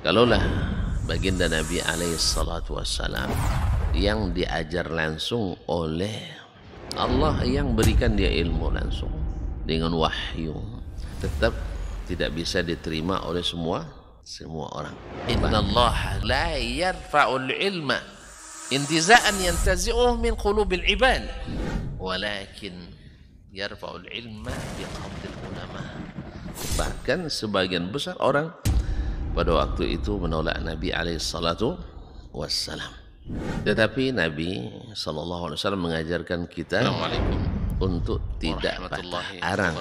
Kalaulah baginda Nabi alaihi salatu wassalam yang diajar langsung oleh Allah, yang berikan dia ilmu langsung dengan wahyu, tetap tidak bisa diterima oleh semua orang. Innallaha la yarfa'ul ilma intiza'an yantazi'uhu min qulubil ibad, walakin yarfa'ul ilma biqabdil ulama. Bahkan sebagian besar orang pada waktu itu menolak Nabi alaihi salatu wassalam. Tetapi Nabi sallallahu alaihi wasallam mengajarkan kita untuk tidak patah arang.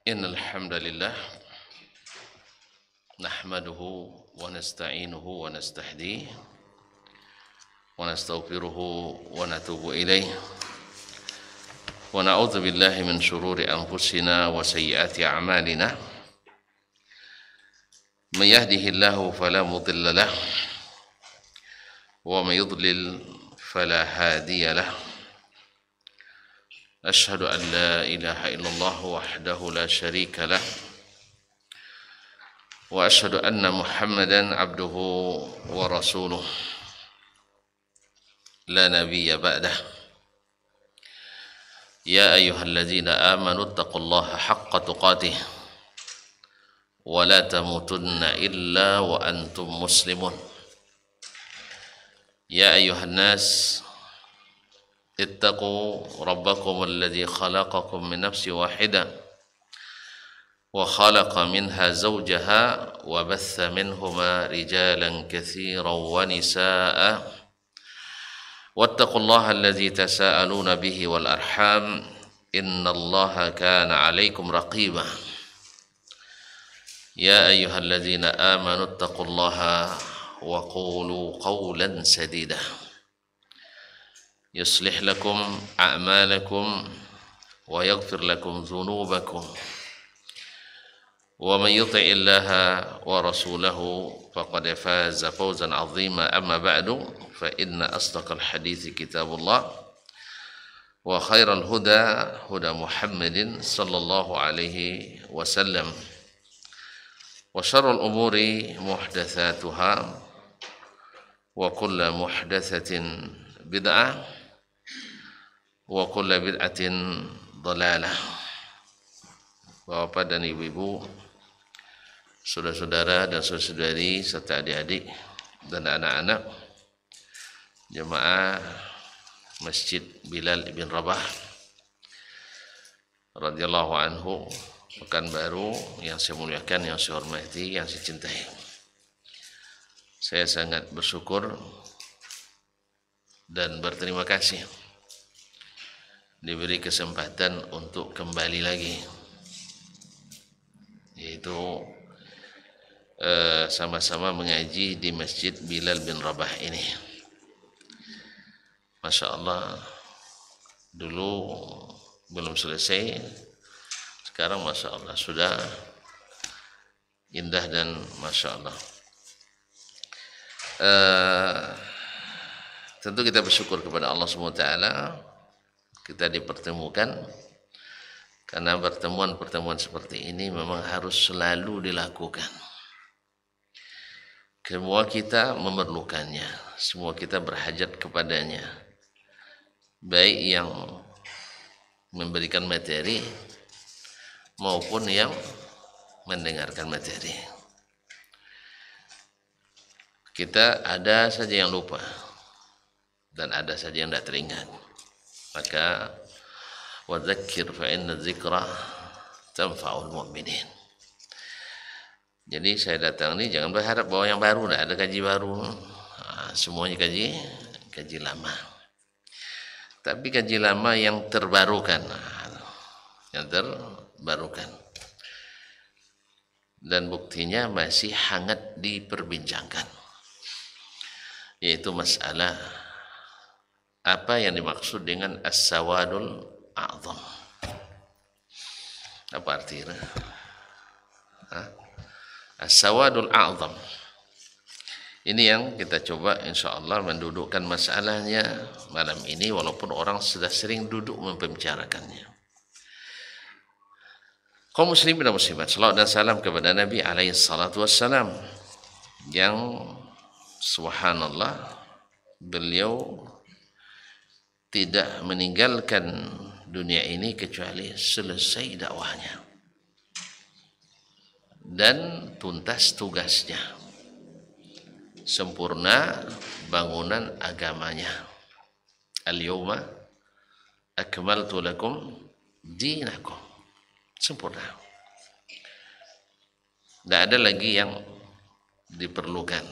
Innal hamdalillah nahmaduhu wa nasta'inuhu wa nastahdihi wa nastaghfiruhu wa natubu ilaih wa na'udzu billahi min syururi anfusina wa sayyiati a'malina. May yahdihillahu fala mudilla lahu wa may yudlil fala hadiya lahu. Asyhadu an la ilaha illallah wahdahu la syarika lah wa asyhadu anna Muhammadan abduhu wa rasuluh la nabiyya ba'dah. Ya ayyuhalladzina amanu taqullaha haqqa tuqatih wa la tamutunna illa wa antum muslimun. Ya ayyuhan nas ittaqu rabbakum alladhi khalaqakum min nafsin wahidah wa khalaqa minha zawjaha wa batha minhuma rijalan katsiran wa nisaa'a wattaqullaha alladhi tasaaluna bihi wal arham innallaha kana 'alaykum raqiba. Ya ayyuhalladzina amanu ittaqullaha wa qulu qawlan sadida yuslih lakum a'malakum wa yaghfir lakum dhunubakum wa may yuti'illaha wa rasulahu faqad faza fawzan 'azima. Amma ba'du, fa inna asdaqal hadithi kitabullah wa khairal huda huda Muhammadin sallallahu alaihi wasallam wa syarrul umuri muhdatsatuha wa kullu muhdatsatin bid'ah wa kullu bid'atin dhalalah. Bapak dan ibu-ibu, saudara-saudara dan saudari serta adik-adik dan anak-anak jemaah Masjid Bilal bin Rabah radhiyallahu anhu Pekanbaru yang saya muliakan, yang saya hormati, yang saya cintai. Saya sangat bersyukur dan berterima kasih diberi kesempatan untuk kembali lagi, yaitu sama-sama mengaji di Masjid Bilal bin Rabah ini. Masya Allah, dulu belum selesai, sekarang Masya Allah sudah indah dan Masya Allah. Tentu kita bersyukur kepada Allah SWT kita dipertemukan, karena pertemuan-pertemuan seperti ini memang harus selalu dilakukan. Semua kita memerlukannya, semua kita berhajat kepadanya, baik yang memberikan materi maupun yang mendengarkan materi. Kita ada saja yang lupa dan ada saja yang tidak teringat. Maka wadzakir fa inna dzikra tanfa'ul mu'minin. Jadi saya datang ini jangan berharap bahwa yang baru, tidak ada kaji baru. Semuanya kaji lama. Tapi kaji lama yang terbarukan, dan buktinya masih hangat diperbincangkan, yaitu masalah apa yang dimaksud dengan as-sawadul a'zam. Apa artinya? As-sawadul a'zam. Ini yang kita coba insyaallah mendudukkan masalahnya malam ini, walaupun orang sudah sering duduk membicarakannya. Kaum muslimin dan muslimat, salawat dan salam kepada Nabi alaihi salatu wassalam yang subhanallah beliau tidak meninggalkan dunia ini kecuali selesai dakwahnya dan tuntas tugasnya, sempurna bangunan agamanya. Al-yawma akmaltu lakum dinakum, sempurna. Tidak ada lagi yang diperlukan,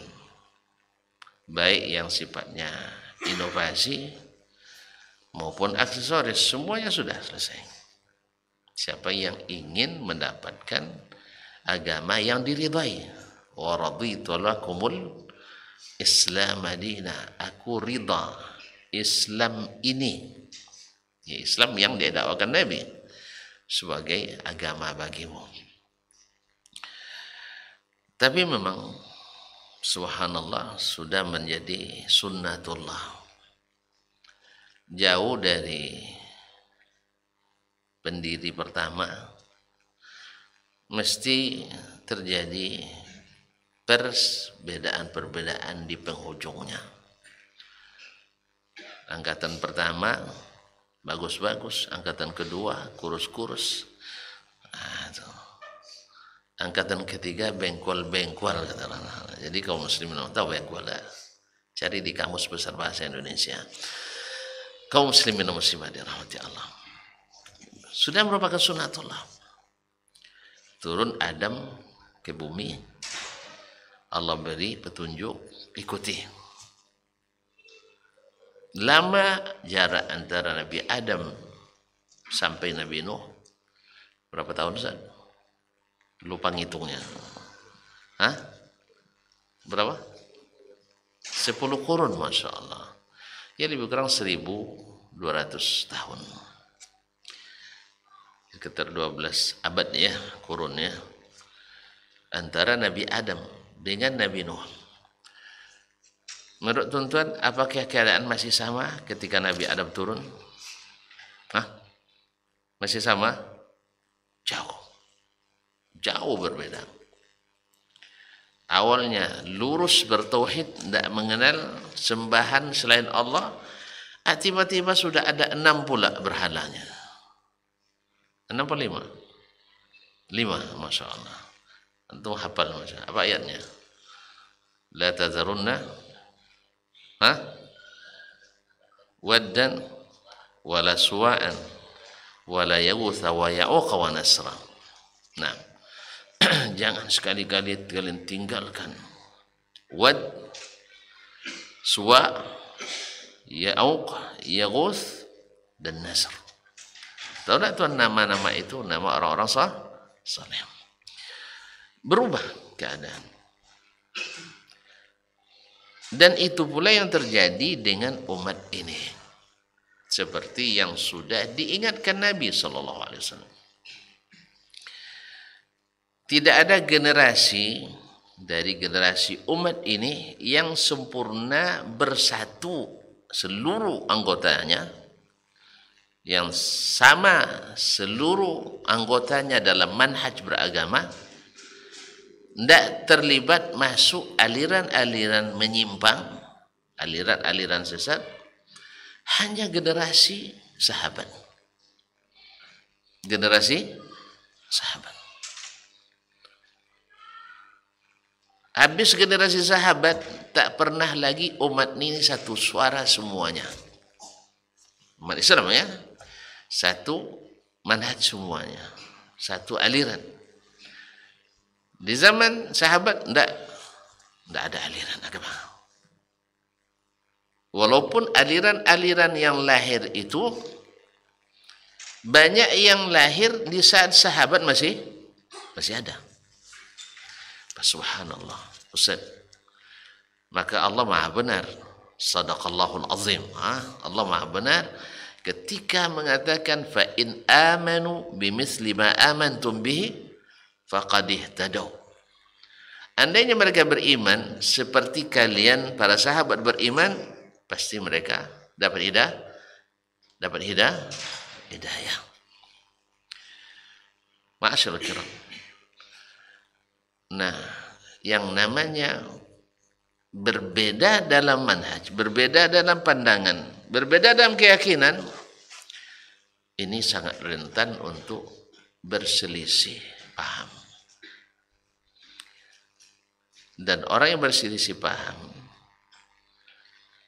baik yang sifatnya inovasi maupun aksesoris, semuanya sudah selesai. Siapa yang ingin mendapatkan agama yang diridhai, wa raditu lakumul Islam madina, aku ridha Islam ini, ya Islam yang didakwakan Nabi, sebagai agama bagimu. Tapi memang subhanallah sudah menjadi sunnatullah, jauh dari pendiri pertama mesti terjadi perbedaan di penghujungnya. Angkatan pertama bagus-bagus, angkatan kedua kurus-kurus, angkatan ketiga bengkol-bengkol, kata orang. Jadi kaum muslimin tahu bengkol, cari di kamus besar bahasa Indonesia. Kaum muslimin dan muslimat dirahmati Allah, sudah merupakan sunatullah. Turun Adam ke bumi, Allah beri petunjuk, ikuti. Lama jarak antara Nabi Adam sampai Nabi Nuh, berapa tahun Ustaz? Lupa ngitungnya. Hah? Berapa? 10 kurun, Masya Allah. Ya lebih kurang 1200 tahun. Sekitar 12 abad ya kurunnya, antara Nabi Adam dengan Nabi Nuh. Menurut tuan-tuan, apakah keadaan masih sama ketika Nabi Adam turun? Hah? Masih sama? Jauh berbeda. Awalnya lurus bertauhid, tidak mengenal sembahan selain Allah, tiba-tiba sudah ada 6 pula berhalanya. 6 atau 5? 5, Masya Allah. Antum hafal Masya Allah. Apa ayatnya? La tazarunna waddan wala suwa'an wala yaghutha wa ya'uqa wa nasra. Nah, jangan sekali-kali kalian tinggalkan wad, suwa, ya'uq, yaghuth dan nasr. Tahu tak tuan nama-nama itu nama orang-orang saleh. Berubah keadaan. Dan itu pula yang terjadi dengan umat ini, seperti yang sudah diingatkan Nabi SAW. Tidak ada generasi dari generasi umat ini yang sempurna bersatu seluruh anggotanya, yang sama seluruh anggotanya dalam manhaj beragama, tidak terlibat masuk aliran-aliran menyimpang, aliran-aliran sesat. Hanya generasi sahabat. Generasi sahabat. Habis generasi sahabat, tak pernah lagi umat ini satu suara semuanya. Umat Islam ya, satu manhaj semuanya, satu aliran. Di zaman sahabat tidak ada aliran agama. Walaupun aliran-aliran yang lahir itu banyak yang lahir di saat sahabat masih ada. Subhanallah, Ustaz. Maka Allah Maha benar. Sadaqallahul azim. Allah Maha benar ketika mengatakan fa in amanu bimithli ma amantum bihi faqad ihtadaw. Andainya mereka beriman seperti kalian para sahabat beriman, pasti mereka dapat hidayah. Ma'asyiral kiram. Nah, yang namanya berbeda dalam manhaj, berbeda dalam pandangan, berbeda dalam keyakinan, ini sangat rentan untuk berselisih paham. Dan orang yang berselisih paham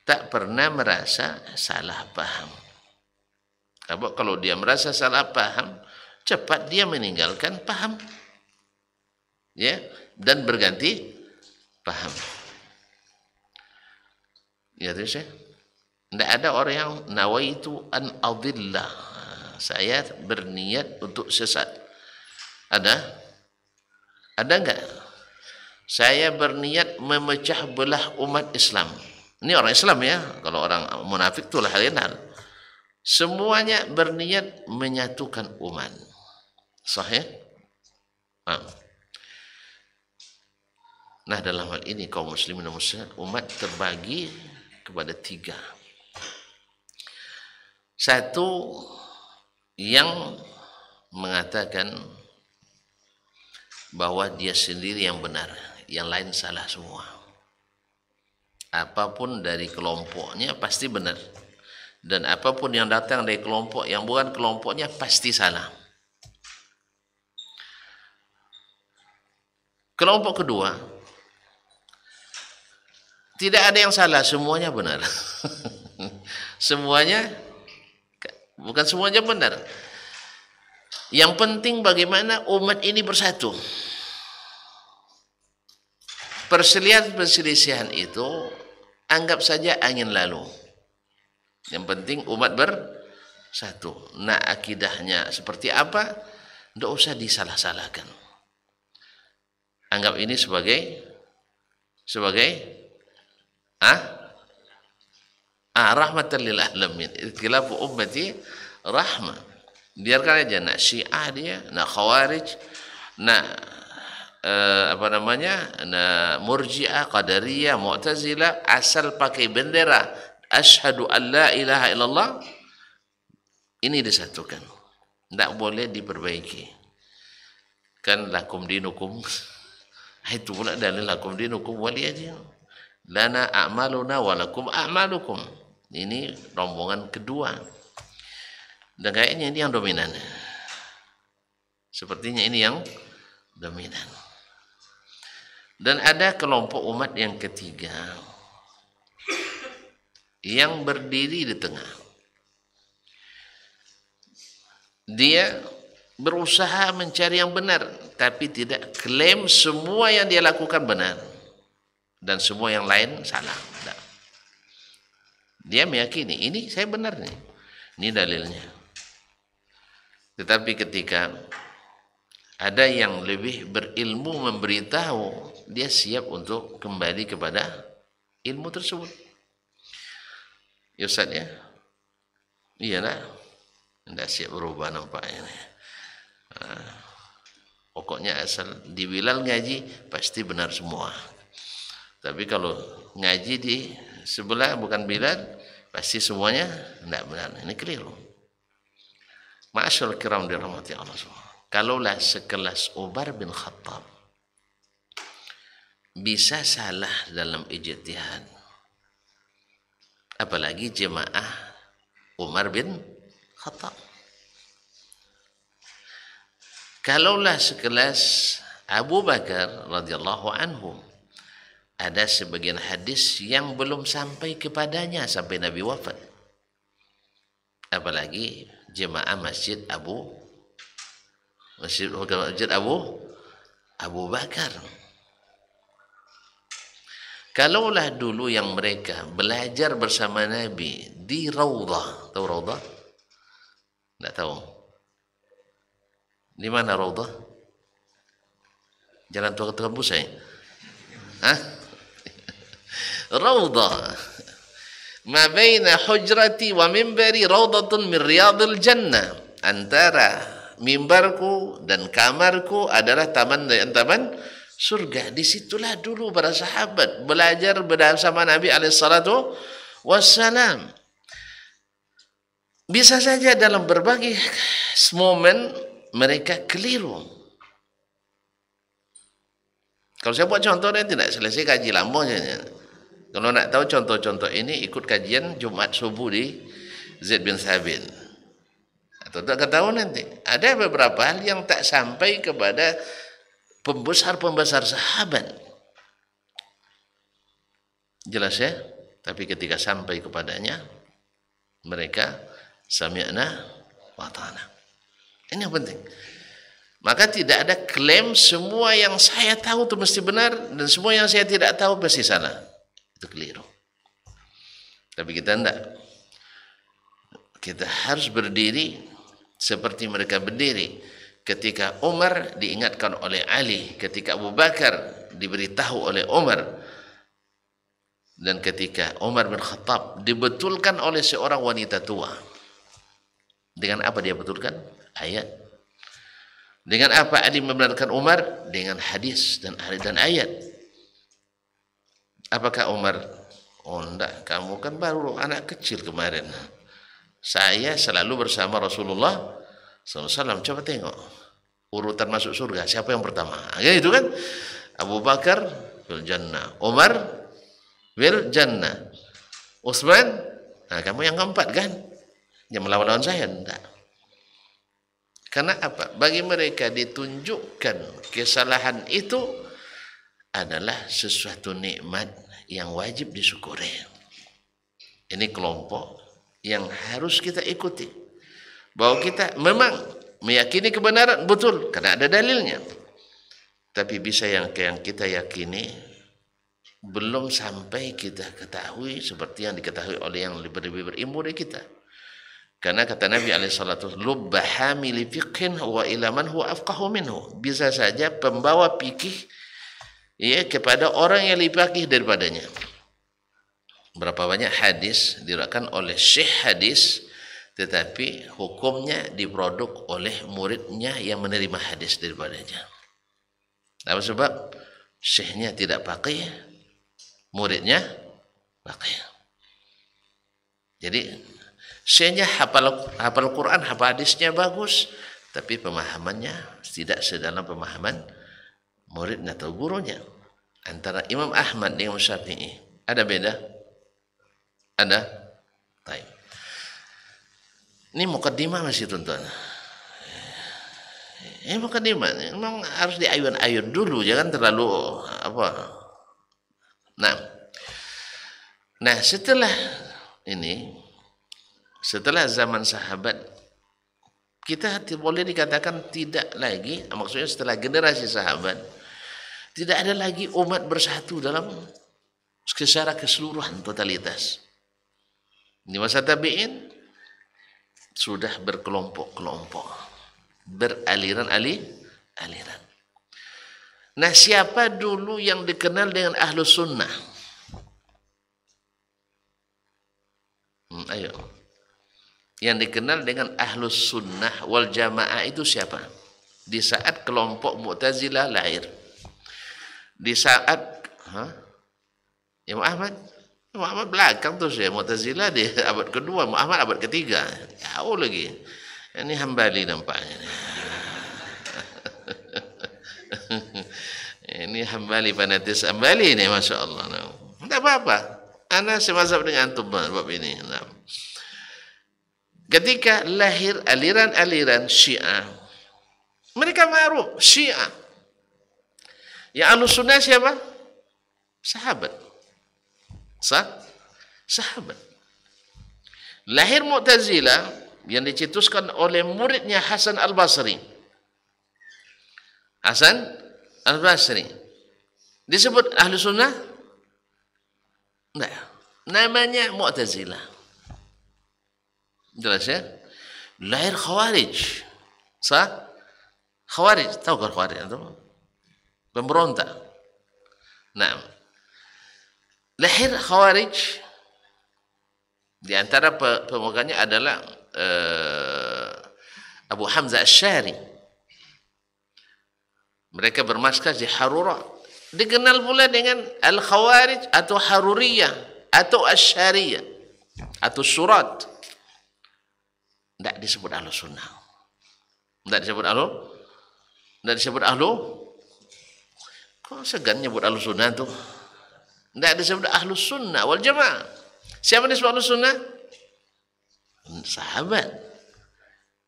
tak pernah merasa salah paham. Kalau dia merasa salah paham, cepat dia meninggalkan paham, ya, dan berganti paham. Ya, terus ya. Tidak ada orang yang nawaitu an adillah, saya berniat untuk sesat. Ada enggak? Saya berniat memecah belah umat Islam. Ini orang Islam ya. Kalau orang munafik itu lain hal. Semuanya berniat menyatukan umat. Sahih? Nah, dalam hal ini kaum muslimin dan muslimat, umat terbagi kepada 3. Satu, yang mengatakan bahwa dia sendiri yang benar, yang lain salah semua. Apapun dari kelompoknya pasti benar, dan apapun yang datang dari kelompok yang bukan kelompoknya pasti salah. Kelompok kedua, tidak ada yang salah, semuanya benar. Bukan semuanya benar. Yang penting bagaimana umat ini bersatu. Perselisihan itu anggap saja angin lalu. Yang penting umat bersatu. Nah, akidahnya seperti apa? Tidak usah disalah-salahkan. Anggap ini sebagai rahmatan lil alamin. Ikhtilafu ummati rahmah. Biarkan aja nak Syiah dia, nak Khawarij, nak nak Murji'ah, Qadariyah, Mu'tazilah, asal pakai bendera asyhadu an la ilaha illallah, ini disatukan. Tidak boleh diperbaiki. Kan lakum dinukum, itu pula dalil lakum dinukum waliyadin. Lana a'maluna walakum a'malukum. Ini rombongan kedua. Dan kayaknya ini yang dominan. Sepertinya ini yang dominan. Dan ada kelompok umat yang ketiga yang berdiri di tengah. Dia berusaha mencari yang benar, tapi tidak klaim semua yang dia lakukan benar dan semua yang lain salah. Dia meyakini ini saya benar nih, ini dalilnya. Tetapi ketika ada yang lebih berilmu memberitahu, dia siap untuk kembali kepada ilmu tersebut. Ya Ustaz ya? Iya lah. Tidak siap berubah nampaknya. Pokoknya asal di Bilal ngaji pasti benar semua. Tapi kalau ngaji di sebelah bukan Bilal, pasti semuanya tidak benar. Ini keliru. Ma'asyiral kiram dirahmati Allah semua. Kalaulah sekelas Umar bin Khattab bisa salah dalam ijtihad, apalagi jemaah Umar bin Khattab. Kalaulah sekelas Abu Bakar radhiyallahu anhu, ada sebagian hadis yang belum sampai kepadanya sampai Nabi wafat, apalagi jemaah masjid Abu Bakar. Kalaulah dulu yang mereka belajar bersama Nabi di Raudhah, tahu Raudhah? Tidak tahu. Di mana Raudhah? Jalan Tua Ketembus saya. Raudhah. Ma baina hujrati wa mimbari raudhatun min riyadil jannah. Antara mimbarku dan kamarku adalah taman dari taman surga. Disitulah dulu para sahabat belajar bersama Nabi alaihissalatu wassalam. Bisa saja dalam berbagai momen mereka keliru. Kalau saya buat contoh dia tidak selesai kaji lambungnya. Kalau nak tahu contoh-contoh ini, ikut kajian Jumat subuh di Zaid bin Thabit. Atau tak tahu nanti. Ada beberapa hal yang tak sampai kepada pembesar-pembesar sahabat. Jelas ya? Tapi ketika sampai kepadanya, mereka sami'na wa ta'ana. Ini yang penting. Maka tidak ada klaim semua yang saya tahu itu mesti benar dan semua yang saya tidak tahu pasti salah. Itu keliru. Tapi kita tidak. Kita harus berdiri seperti mereka berdiri. Ketika Umar diingatkan oleh Ali, ketika Abu Bakar diberitahu oleh Umar, dan ketika Umar bin Khattab dibetulkan oleh seorang wanita tua. Dengan apa dia betulkan? Ayat. Dengan apa Ali membenarkan Umar? Dengan hadis dan ayat. Apakah Umar? Oh enggak, kamu kan baru anak kecil kemarin. Saya selalu bersama Rasulullah SAW. Coba tengok urutan masuk surga, siapa yang pertama? Ya itu kan, Abu Bakar fil jannah, Umar fil jannah, Utsman. Nah kamu yang keempat kan? Yang melawan-lawan saya? Enggak. Karena apa? Bagi mereka ditunjukkan kesalahan itu adalah sesuatu nikmat yang wajib disyukuri. Ini kelompok yang harus kita ikuti. Bahwa kita memang meyakini kebenaran, betul, karena ada dalilnya. Tapi bisa yang kita yakini belum sampai kita ketahui seperti yang diketahui oleh yang lebih berilmu dari kita. Karena kata Nabi alaihissalatu lubba hamili fiqhin wa ila man huwa afqahu minhu. Bisa saja pembawa fikih ya kepada orang yang lebih faqih daripadanya. Berapa banyak hadis diriwayatkan oleh syekh hadis tetapi hukumnya diproduk oleh muridnya yang menerima hadis daripadanya. Apa sebab? Syekhnya tidak faqih, muridnya faqih. Jadi syekhnya hafal Quran, hafal hadisnya bagus, tapi pemahamannya tidak sedalam pemahaman muridnya atau gurunya. Antara Imam Ahmad dengan Imam Syafi'i ada beda? Ada? Baik. Ini mukaddimah masih tuan-tuan. Ini mukaddimah, memang harus diayun-ayun dulu, jangan terlalu apa. Nah setelah ini, setelah zaman sahabat, kita boleh dikatakan tidak lagi, maksudnya setelah generasi sahabat, tidak ada lagi umat bersatu dalam secara keseluruhan totalitas. Di masa tabi'in sudah berkelompok-kelompok, beraliran-aliran. Nah, siapa dulu yang dikenal dengan Ahlus Sunnah? Ayo. Yang dikenal dengan Ahlus Sunnah wal Jamaah itu siapa? Di saat kelompok Mu'tazilah lahir. Di saat Imam Ahmad belakang terus ya, Mu'tazilah di abad kedua, Muhammad abad ketiga. Jauh lagi. Ini Hambali nampaknya. Ini Hambali, fanatis Hambali ini, Masya Allah. Tidak apa-apa. Ana semazhab dengan antum bab ini. Ketika lahir aliran-aliran Syiah, mereka ma'ruf Syiah. Yang Ahlus Sunnah siapa? Sahabat. Sahabat. Lahir Mu'tazilah yang dicetuskan oleh muridnya Hasan Al-Basri. Hasan Al-Basri disebut Ahlus Sunnah? Enggak. Namanya Mu'tazilah. Jelas ya? Lahir Khawarij. Khawarij, tahu kan Khawarij itu? Pemberontak. Nah, lahir Khawarij, di antara pemegangnya adalah Abu Hamzah Asy-Syari. Mereka bermarkas di Harura. Dikenal pula dengan Al-Khawarij atau Haruriyah atau Asy-Syariyah atau Surat. Tidak disebut Ahlus Sunnah. Tidak disebut ahlu, tidak disebut ahlu. Kok segan nyebut ahlu sunnah tuh? Tidak disebut ahlu sunnah wal jamaah. Siapa disebut ahlu sunnah? Sahabat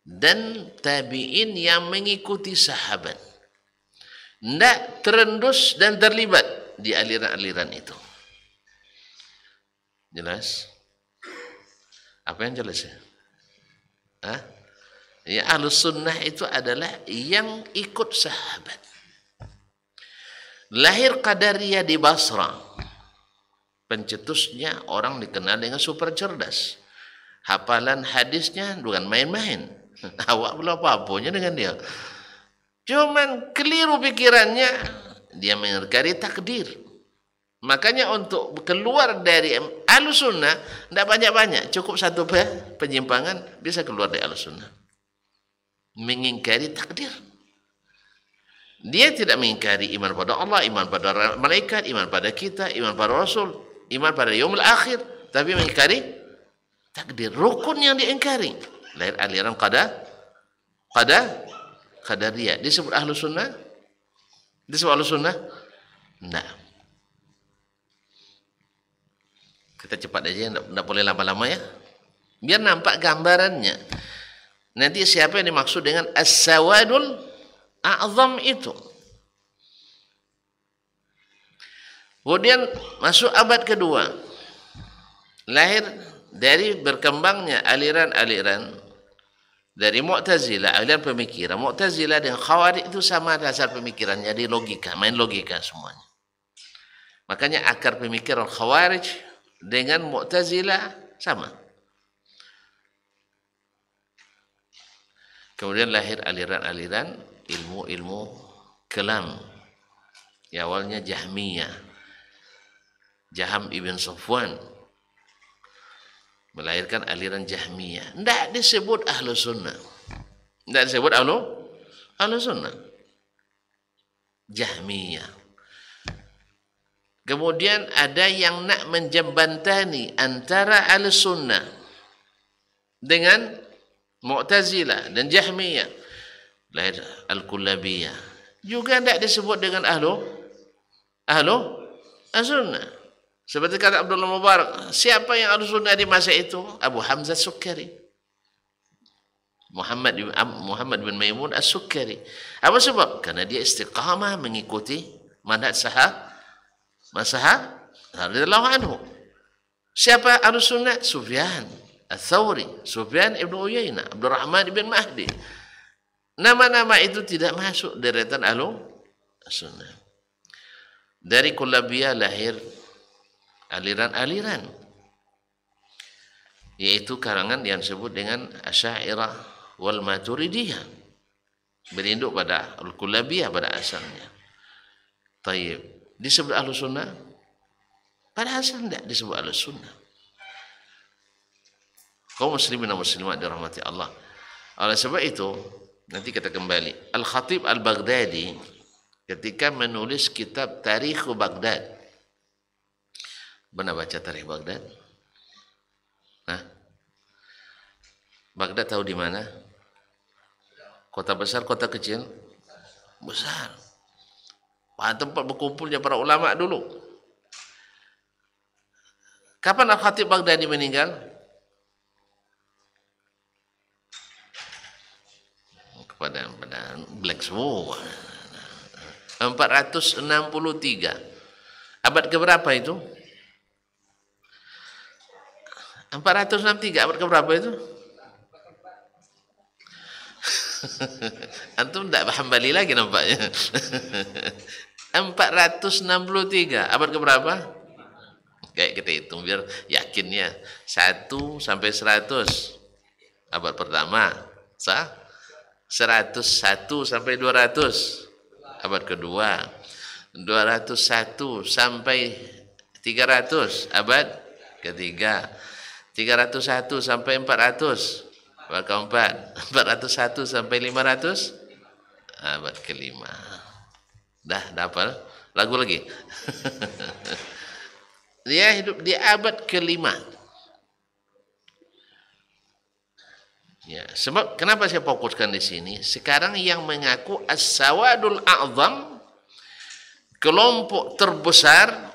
dan tabi'in yang mengikuti sahabat. Tidak terendus dan terlibat di aliran-aliran itu. Jelas? Apa yang jelas ya? Hah? Ya, ahlus sunnah itu adalah yang ikut sahabat. Lahir Qadariyah di Basra. Pencetusnya orang dikenal dengan super cerdas. Hafalan hadisnya bukan main-main. Awak belum apa-apanya dengan dia. Cuman keliru pikirannya, dia mengingkari takdir. Makanya untuk keluar dari ahlus sunnah tidak banyak-banyak, cukup satu penyimpangan bisa keluar dari ahlus sunnah. Mengingkari takdir. Dia tidak mengingkari iman pada Allah, iman pada malaikat, iman pada kita, iman pada Rasul, iman pada yaumul akhir, tapi mengingkari takdir. Rukun yang diingkari. Lahir aliran Qadariyah. Disebut ahlus sunnah? Disebut ahlus sunnah? Tidak. Kita cepat aja, tidak boleh lama-lama ya. Biar nampak gambarannya. Nanti siapa yang dimaksud dengan as-sawadul a'zam itu. Kemudian masuk abad kedua. Lahir dari berkembangnya aliran-aliran dari Mu'tazilah, aliran pemikiran. Mu'tazilah dengan Khawarij itu sama dasar pemikirannya, di logika, main logika semuanya. Makanya akar pemikiran Khawarij dengan Mu'tazilah sama. Kemudian lahir aliran-aliran ilmu-ilmu kalam. Ya, awalnya Jahmiyah. Jaham ibn Safwan melahirkan aliran Jahmiyah. Tidak disebut ahlu sunnah. Tidak disebut ahlu sunnah. Jahmiyah. Kemudian ada yang nak menjembantani antara ahlu sunnah dengan Mu'tazilah dan Jahmiyah. Lahir Al-Kullabiyah. Juga tidak disebut dengan ahlu sunnah. Seperti kata Abdullah Mubarak, siapa yang ahlu sunnah di masa itu? Abu Hamzah As-Sukkari. Muhammad bin Maimun As-Sukkari. Apa sebab? Karena dia istiqamah mengikuti manhaj sahabat radhiyallahu anhu. Siapa ahlu sunnah? Sufyan Ats-Tsauri, Sufyan ibn Uyainah, Abdurrahman ibn Mahdi. Nama-nama itu tidak masuk deretan ahlu sunnah. Dari Kullabiyah lahir aliran-aliran, yaitu karangan yang disebut dengan Asy'ariyah wal Maturidiyah, berinduk pada Al-Kullabiyah pada asalnya. Tayyib, disebut ahlu sunnah? Pada asal tidak disebut ahlu sunnah. Kaum muslimin dan muslimat dirahmati Allah. Oleh sebab itu, nanti kita kembali. Al-Khatib Al-Baghdadi ketika menulis kitab Tarikh Baghdad. Pernah baca Tarikh Baghdad? Hah? Baghdad tahu di mana? Kota besar, kota kecil? Besar. Tempat berkumpulnya para ulama dulu. Kapan Al-Khatib Baghdadi meninggal? Pada black semua. 463. Abad keberapa itu? 463 abad keberapa itu? Antum tidak Hambali lagi nampaknya. 463 abad keberapa? Kayak kita hitung biar yakinnya. 1 sampai 100. Abad pertama. Sah? 101 sampai 200 abad kedua, 201 sampai 300 abad ketiga, 301 sampai 400 abad keempat, 401 sampai 500 abad kelima. Dah hafal lagu lagi. Dia hidup di abad kelima. Ya, sebab kenapa saya fokuskan di sini? Sekarang yang mengaku as-sawadul a'zam, kelompok terbesar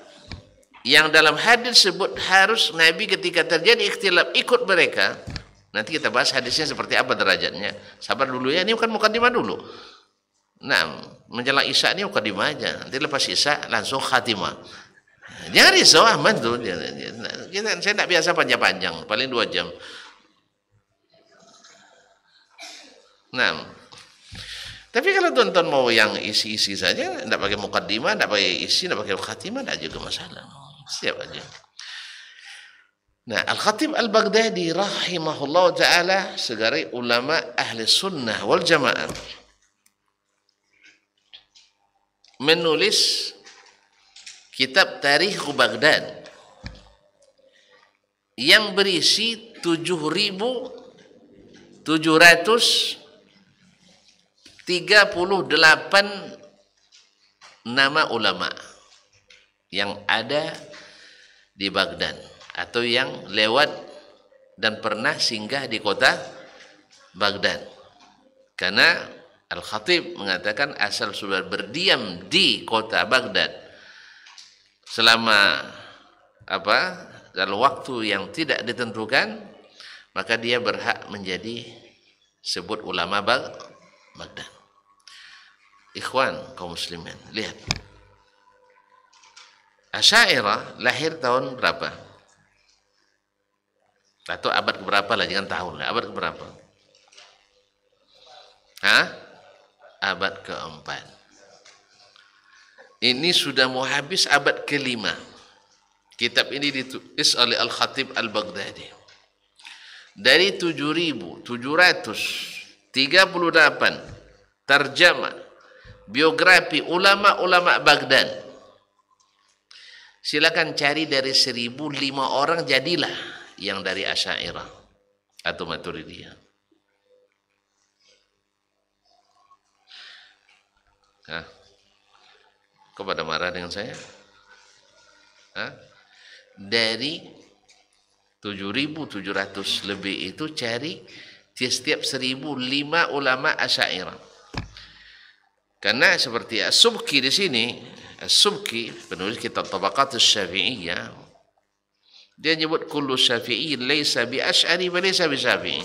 yang dalam hadis sebut harus Nabi ketika terjadi ikhtilaf ikut mereka. Nanti kita bahas hadisnya seperti apa derajatnya. Sabar dulu ya, ini bukan mukadimah dulu. Nah, menjelang Isya ini mukadimah aja. Nanti lepas Isya langsung khatimah. Jangan risau aman tuh. Saya tidak biasa panjang-panjang, paling 2 jam. Nah, tapi kalau tuan-tuan mau yang isi-isi saja, tidak pakai mukaddimah, tidak pakai isi, tidak pakai khatimah, tidak juga masalah. Siap aja. Nah, Al-Khatib Al-Baghdadi rahimahullah ta'ala segari ulama ahli sunnah wal jamaah menulis kitab Tarikh Baghdad yang berisi 7.038 nama ulama yang ada di Baghdad atau yang lewat dan pernah singgah di kota Baghdad. Karena Al-Khatib mengatakan asal sudah berdiam di kota Baghdad selama dalam waktu yang tidak ditentukan, maka dia berhak menjadi sebut ulama Baghdad. Ikhwan kaum muslimin, lihat. Asy'ariyah lahir tahun berapa? Atau abad keberapa lah, jangan tahun lah, abad keberapa? Abad keempat. Ini sudah mau habis abad kelima. Kitab ini ditulis oleh Al-Khatib Al-Baghdadi. Dari 7.738 terjemah biografi ulama-ulama Baghdad. Silakan cari dari 1.005 orang jadilah yang dari Asy'ariyah atau Maturidiyah. Kok pada marah dengan saya? Dari 7.700 lebih itu cari setiap 1.005 ulama Asy'ariyah. Karena seperti As-Subki di sini, As-Subki penulis kitab Tabaqatus Syafi'iyah, dia nyebut kullu syafi'i laysa bi asy'ari wa laysa bi syafi'i.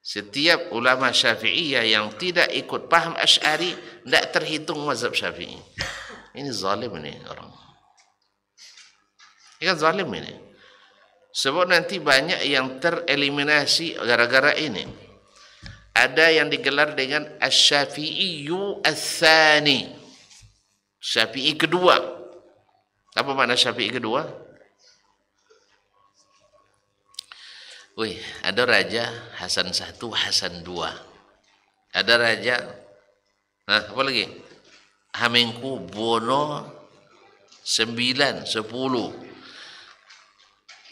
Setiap ulama Syafi'iyah yang tidak ikut paham Asy'ari tidak terhitung mazhab Syafi'i. Ini zalim ini orang. Ini kan zalim ini. Sebab nanti banyak yang tereliminasi gara-gara ini. Ada yang digelar dengan Asy-Syafi'iyyu Ats-Tsani. Syafi'i kedua. Apa makna Syafi'i kedua? Wih, ada Raja Hasan 1, Hasan 2. Ada Raja, apa lagi? Hamengku Bono 9, 10.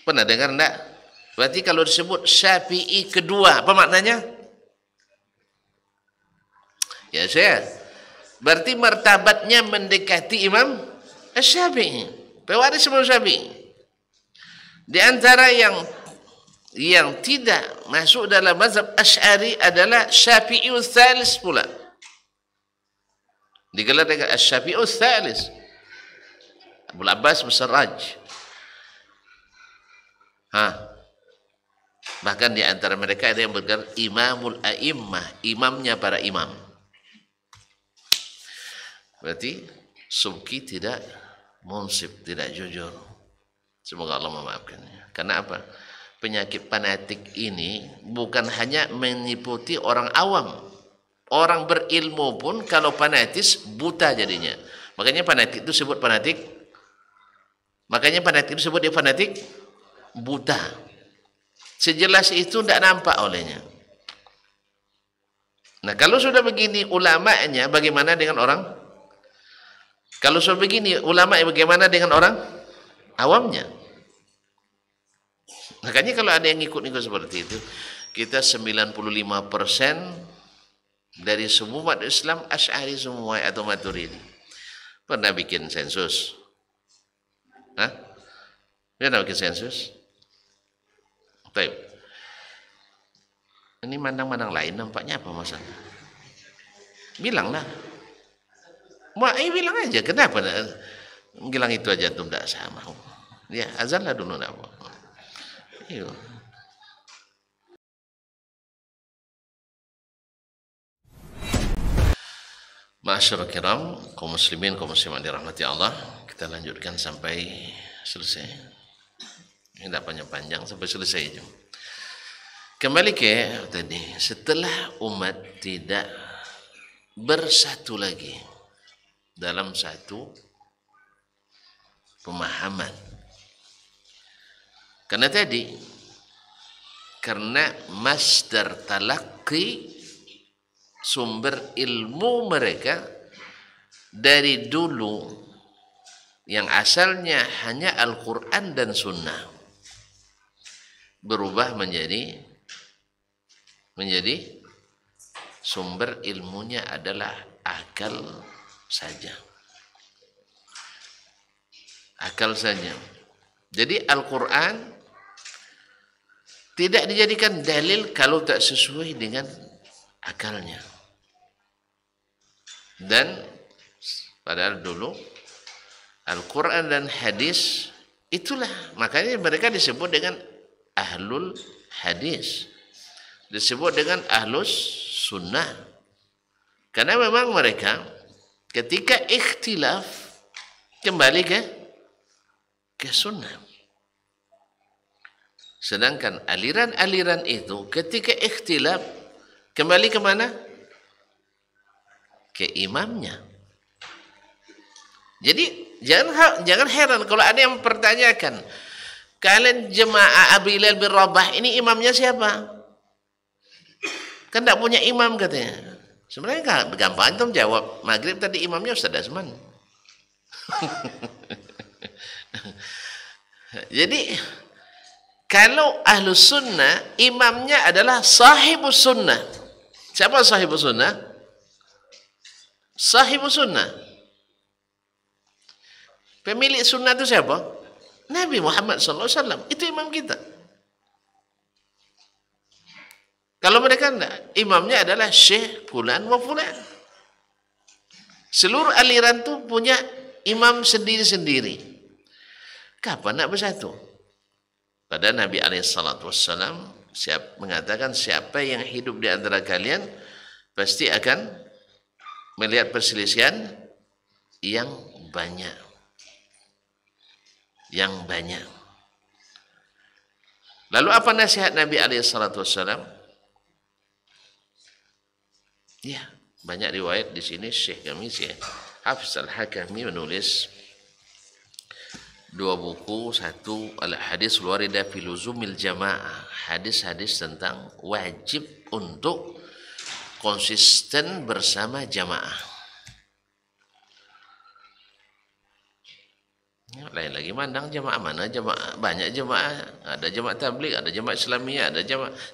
Pernah dengar enggak? Berarti kalau disebut Syafi'i kedua, apa maknanya? Ya saya. Berarti martabatnya mendekati Imam Syafi'i. Pewaris Imam Syafi'i. Di antara yang tidak masuk dalam mazhab Asy'ari adalah Syafi'iyus Tsalis pula. Digelar dengan Asy-Syafi'iyus Tsalis. Abul Abbas Musarraj. Bahkan di antara mereka ada yang bergelar Imamul A'immah, imamnya para imam. Berarti Subki tidak munsif, tidak jujur. Semoga Allah memaafkannya. Karena apa? Penyakit fanatik ini bukan hanya meniputi orang awam. Orang berilmu pun kalau fanatis buta jadinya. Makanya fanatik itu disebut fanatik. Makanya fanatik itu disebut dia fanatik buta. Sejelas itu tidak nampak olehnya. Nah, kalau sudah begini ulamanya bagaimana dengan orang? Kalau sudah begini ulama bagaimana dengan orang awamnya? Makanya kalau ada yang ikut-ikut seperti itu, kita 95% dari semua umat Islam Asy'ari semua atau Maturidi. Pernah bikin sensus? Pernah bikin sensus? Baik. Ini mandang-mandang lain nampaknya apa masalah? Bilanglah. Bilang aja, kenapa bilang itu aja tuh tidak sama. Ya, azanlah dulu nak. Iya. Ma'asyiral kiram, kaum muslimin, kaum muslimat dirahmati Allah, kita lanjutkan sampai selesai. Ini tidak panjang-panjang sampai selesai itu. Kembali ke tadi, setelah umat tidak bersatu lagi dalam satu pemahaman. Karena masdar talaqi, sumber ilmu mereka dari dulu yang asalnya hanya Al-Quran dan Sunnah berubah menjadi sumber ilmunya adalah akal saja. Akal saja. Jadi Al-Quran tidak dijadikan dalil kalau tak sesuai dengan akalnya. Dan padahal dulu Al-Quran dan hadis itulah, makanya mereka disebut dengan ahlul hadis, disebut dengan ahlus sunnah, karena memang mereka ketika ikhtilaf kembali ke sunnah. Sedangkan aliran-aliran itu ketika ikhtilaf kembali ke mana? Ke imamnya. Jadi jangan heran kalau ada yang mempertanyakan, kalian jemaah Abi Bilal bin Rabah ini imamnya siapa? Kan tidak punya imam katanya. Sebenarnya gampang antum jawab, maghrib tadi imamnya Ustaz Dasman. Jadi kalau ahlus sunnah imamnya adalah sahibus sunnah. Siapa sahibus sunnah? Sahibus sunnah. Pemilik sunnah itu siapa? Nabi Muhammad SAW. Itu imam kita. Kalau mereka enggak, imamnya adalah Syekh Fulan wa Fulan. Seluruh aliran itu punya imam sendiri-sendiri. Kapan nak bersatu? Pada Nabi SAW mengatakan siapa yang hidup di antara kalian pasti akan melihat perselisihan yang banyak. Yang banyak. Lalu apa nasihat Nabi SAW? Ya, banyak riwayat di sini. Syekh kami, Syekh Hafiz Al-Hakami menulis 2 buku. Satu, Al-Hadis Al-Warida fi Luzumil Jamaah, hadis-hadis tentang wajib untuk konsisten bersama jamaah. Lain lagi mandang jamaah mana? Jamaah banyak jamaah, ada jamaah tabligh, ada jamaah Islamiyah, ada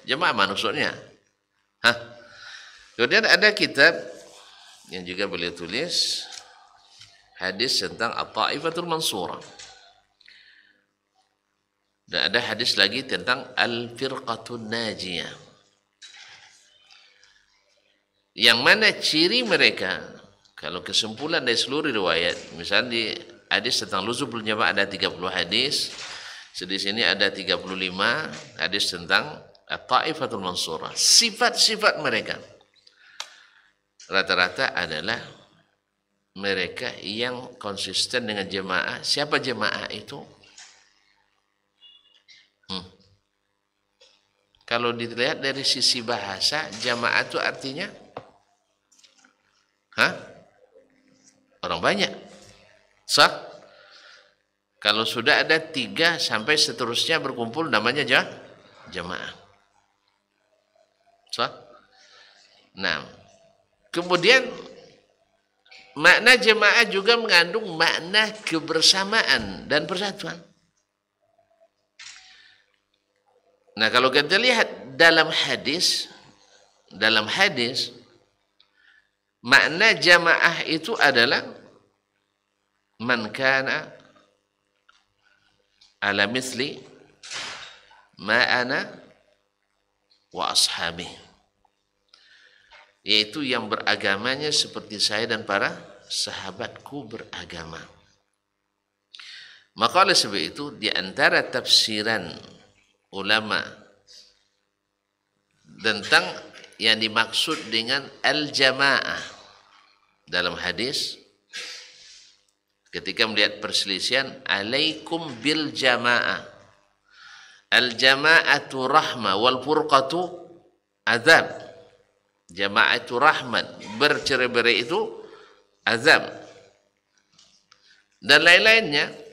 jamaah mana maksudnya? Kemudian ada kitab yang juga beliau tulis hadis tentang At-Taifatul Mansurah. Dan ada hadis lagi tentang Al-Firqatun Najiyah. Yang mana ciri mereka, kalau kesimpulan dari seluruh riwayat, misalnya di hadis tentang luzumul jamaah ada 30 hadis, di sini ada 35 hadis tentang At-Taifatul Mansurah. Sifat-sifat mereka rata-rata adalah mereka yang konsisten dengan jemaah. Siapa jemaah itu? Kalau dilihat dari sisi bahasa, jamaah itu artinya orang banyak. Sah? Kalau sudah ada 3 sampai seterusnya berkumpul namanya jamaah. Sah? Nah, kemudian makna jemaah juga mengandung makna kebersamaan dan persatuan. Nah, kalau kita lihat dalam hadis makna jamaah itu adalah man kana ala misli ma ana wa ashabi, yaitu yang beragamanya seperti saya dan para sahabatku beragama. Maka oleh sebab itu di antara tafsiran ulama tentang yang dimaksud dengan al-jamaah dalam hadis, ketika melihat perselisihan, alaikum bil jamaah, al-jama'atu rahmah wal furqatu azab. Jamaah itu rahmat, bercerai-berai itu azab, dan lain-lainnya.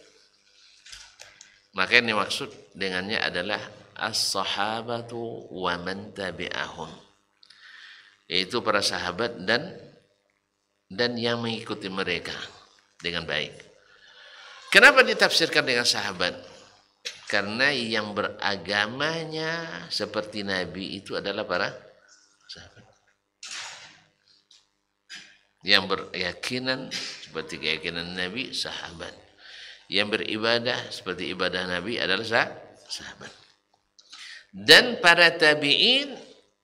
Maka yang dimaksud dengannya adalah as-sahabatu wa man tabi'ahum, yaitu para sahabat dan yang mengikuti mereka dengan baik. Kenapa ditafsirkan dengan sahabat? Karena yang beragamanya seperti Nabi itu adalah para sahabat. Yang berkeyakinan seperti keyakinan Nabi, sahabat. Yang beribadah seperti ibadah Nabi adalah sahabat. Dan para tabi'in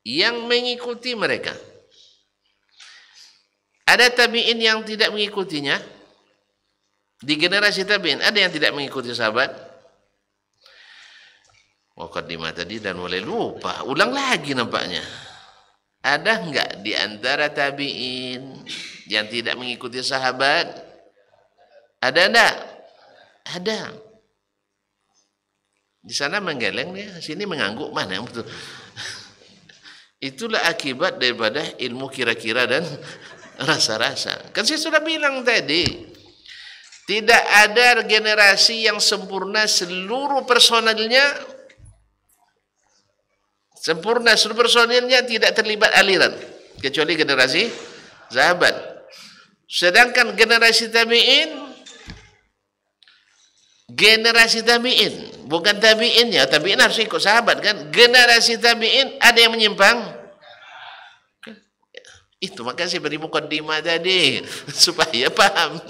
yang mengikuti mereka. Ada tabi'in yang tidak mengikutinya. Di generasi tabi'in ada yang tidak mengikuti sahabat. Muqaddimah tadi dan mulai lupa. Ulang lagi nampaknya. Ada enggak di antara tabi'in yang tidak mengikuti sahabat? Ada enggak? Ada. Di sana menggeleng dia, sini mengangguk, mana yang betul? Itulah akibat daripada ilmu kira-kira dan rasa-rasa. Kan saya sudah bilang tadi, tidak ada generasi yang sempurna seluruh personalnya tidak terlibat aliran kecuali generasi sahabat. Sedangkan generasi tabi'in, bukan tabi'in ya, tabi'in harus ikut sahabat kan. Generasi tabi'in ada yang menyimpang. Itu maka saya beri mukaddimah tadi supaya paham.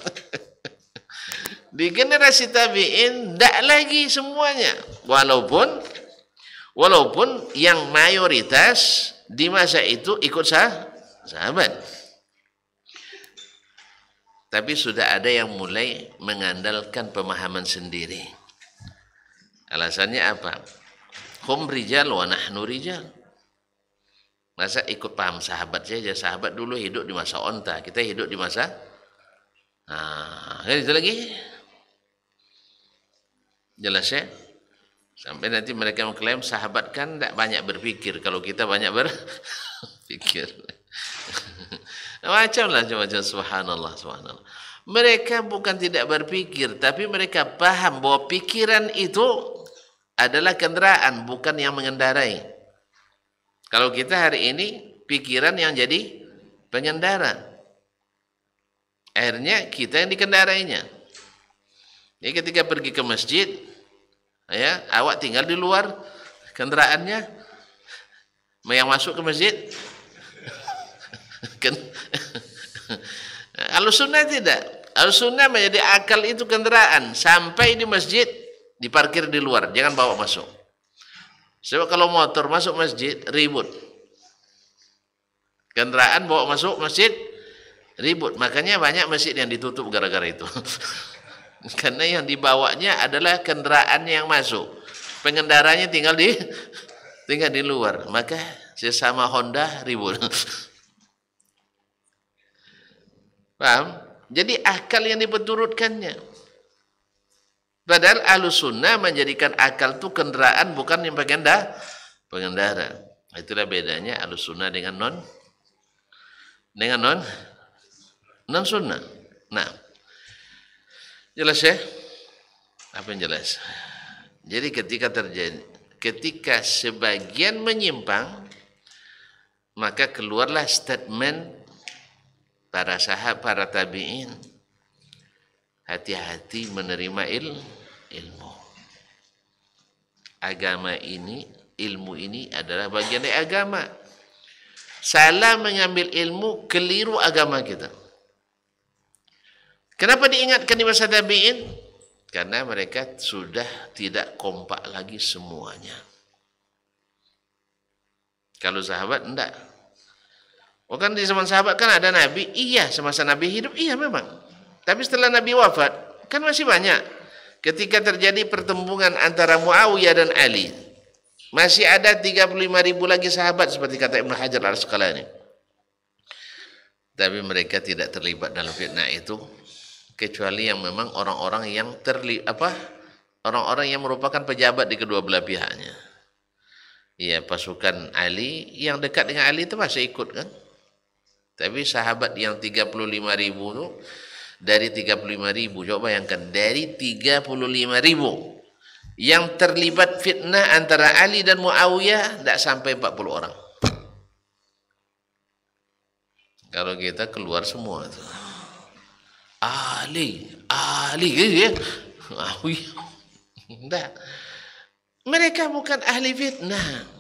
Di generasi tabi'in tidak lagi semuanya, walaupun yang mayoritas di masa itu ikut sahabat. Tapi sudah ada yang mulai mengandalkan pemahaman sendiri. Alasannya apa? Hum rijal wa nahnu rijal. Masa ikut paham sahabat saja? Sahabat dulu hidup di masa onta, kita hidup di masa itu lagi. Jelas ya? Sampai nanti mereka mengklaim sahabat kan tidak banyak berpikir, kalau kita banyak berpikir. Macam-macam, subhanallah. Mereka bukan tidak berpikir, tapi mereka paham bahwa pikiran itu adalah kendaraan, bukan yang mengendarai. Kalau kita hari ini, pikiran yang jadi pengendara. Akhirnya kita yang dikendarainya. Jadi ketika pergi ke masjid, ya, awak tinggal di luar kendaraannya, yang masuk ke masjid. Ahlussunnah tidak. Ahlussunnah menjadi akal itu kendaraan. Sampai di masjid, diparkir di luar, jangan bawa masuk. Sebab kalau motor masuk masjid, ribut. Kendaraan bawa masuk masjid, ribut. Makanya banyak masjid yang ditutup gara-gara itu. Karena yang dibawanya adalah kendaraan yang masuk. Pengendaranya tinggal di luar. Maka sesama Honda ribut. Paham? Jadi akal yang diperturutkannya. Padahal Ahlussunnah menjadikan akal itu kendaraan, bukan yang pengendara. Itulah bedanya Ahlussunnah dengan non sunnah. Nah, jelas ya? Apa yang jelas? Jadi ketika sebagian menyimpang, maka keluarlah statement para sahabat, para tabi'in, hati-hati menerima ilmu. Agama ini, ilmu ini adalah bagian dari agama. Salah mengambil ilmu, keliru agama kita. Kenapa diingatkan di masa tabi'in? Karena mereka sudah tidak kompak lagi semuanya. Kalau sahabat enggak. Oh kan di zaman sahabat kan ada Nabi, iya semasa Nabi hidup, iya memang. Tapi setelah Nabi wafat, kan masih banyak. Ketika terjadi pertempuran antara Muawiyah dan Ali, masih ada 35.000 lagi sahabat seperti kata Ibnu Hajar Al-Asqalani. Tapi mereka tidak terlibat dalam fitnah itu, kecuali yang memang orang-orang yang orang-orang yang merupakan pejabat di kedua belah pihaknya. Ya, pasukan Ali yang dekat dengan Ali itu masih ikut kan. Tapi sahabat yang 35.000 itu, dari 35.000, coba bayangkan, dari 35.000 yang terlibat fitnah antara Ali dan Muawiyah tidak sampai 40 orang. Kalau kita keluar semua itu. Ali ya. Enggak. Mereka bukan ahli fitnah.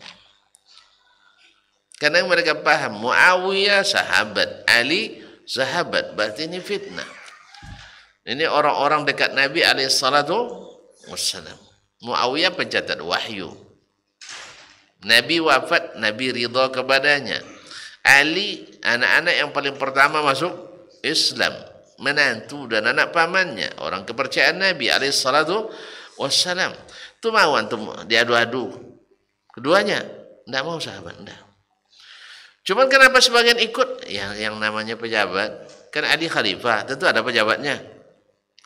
Karena mereka paham Muawiyah sahabat, Ali sahabat, berarti ini fitnah. Ini orang-orang dekat Nabi alaihissalatu wassalam. Muawiyah pencatat wahyu. Nabi wafat, Nabi ridha kepadanya. Ali anak-anak yang paling pertama masuk Islam, menantu dan anak pamannya, orang kepercayaan Nabi alaihissalatu wassalam. Itu mau antum diadu-adu keduanya? Tidak mau sahabat, tidak. Cuman kenapa sebagian ikut? Yang namanya pejabat, kan Ali khalifah, tentu ada pejabatnya.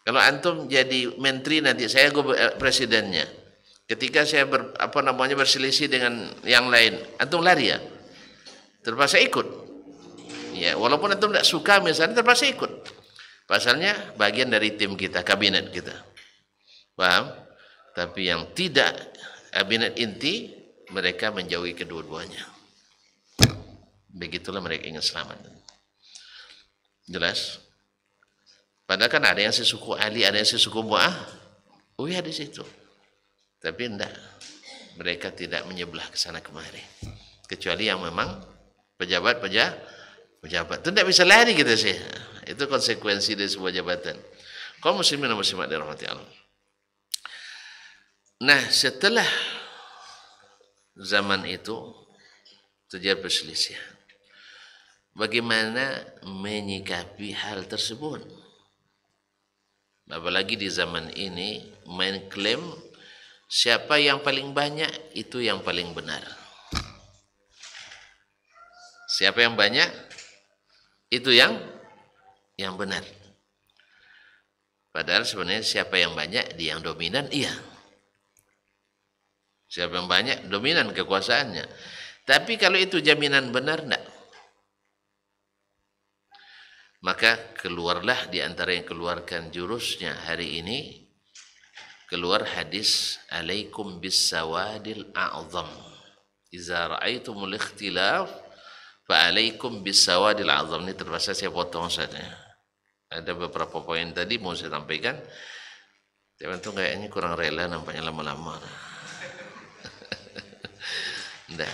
Kalau antum jadi menteri nanti, saya presidennya. Ketika saya berselisih dengan yang lain, antum lari ya? Terpaksa ikut. Ya, walaupun antum tidak suka misalnya, terpaksa ikut. Pasalnya bagian dari tim kita, kabinet kita. Paham? Tapi yang tidak kabinet inti, mereka menjauhi kedua-duanya. Begitulah mereka ingin selamat. Jelas? Padahal kan ada yang sesuku Ali, ada yang sesuku Muawiyah di situ. Tapi enggak. Mereka tidak menyebelah ke sana kemari. Kecuali yang memang pejabat. Itu tidak bisa lari kita sih. Itu konsekuensi dari sebuah jabatan. Kaum muslimin dan muslimat dirahmati Allah. Nah, setelah zaman itu terjadi perselisihan. Bagaimana menyikapi hal tersebut? Apalagi di zaman ini main klaim siapa yang paling banyak itu yang paling benar. Siapa yang banyak itu yang benar. Padahal sebenarnya siapa yang banyak dia yang dominan, iya. Siapa yang banyak dominan kekuasaannya. Tapi kalau itu jaminan benar, enggak. Maka keluarlah di antara yang keluarkan jurusnya hari ini, keluar hadis alaikum bisawadil a'zam. Iza ra'aitumul ikhtilaf fa alaikum bisawadil a'zam. Ini terpaksa saya potong saja. Ada beberapa poin tadi mau saya sampaikan. Teman-teman kayaknya kurang rela nampaknya lama-lama. Nah,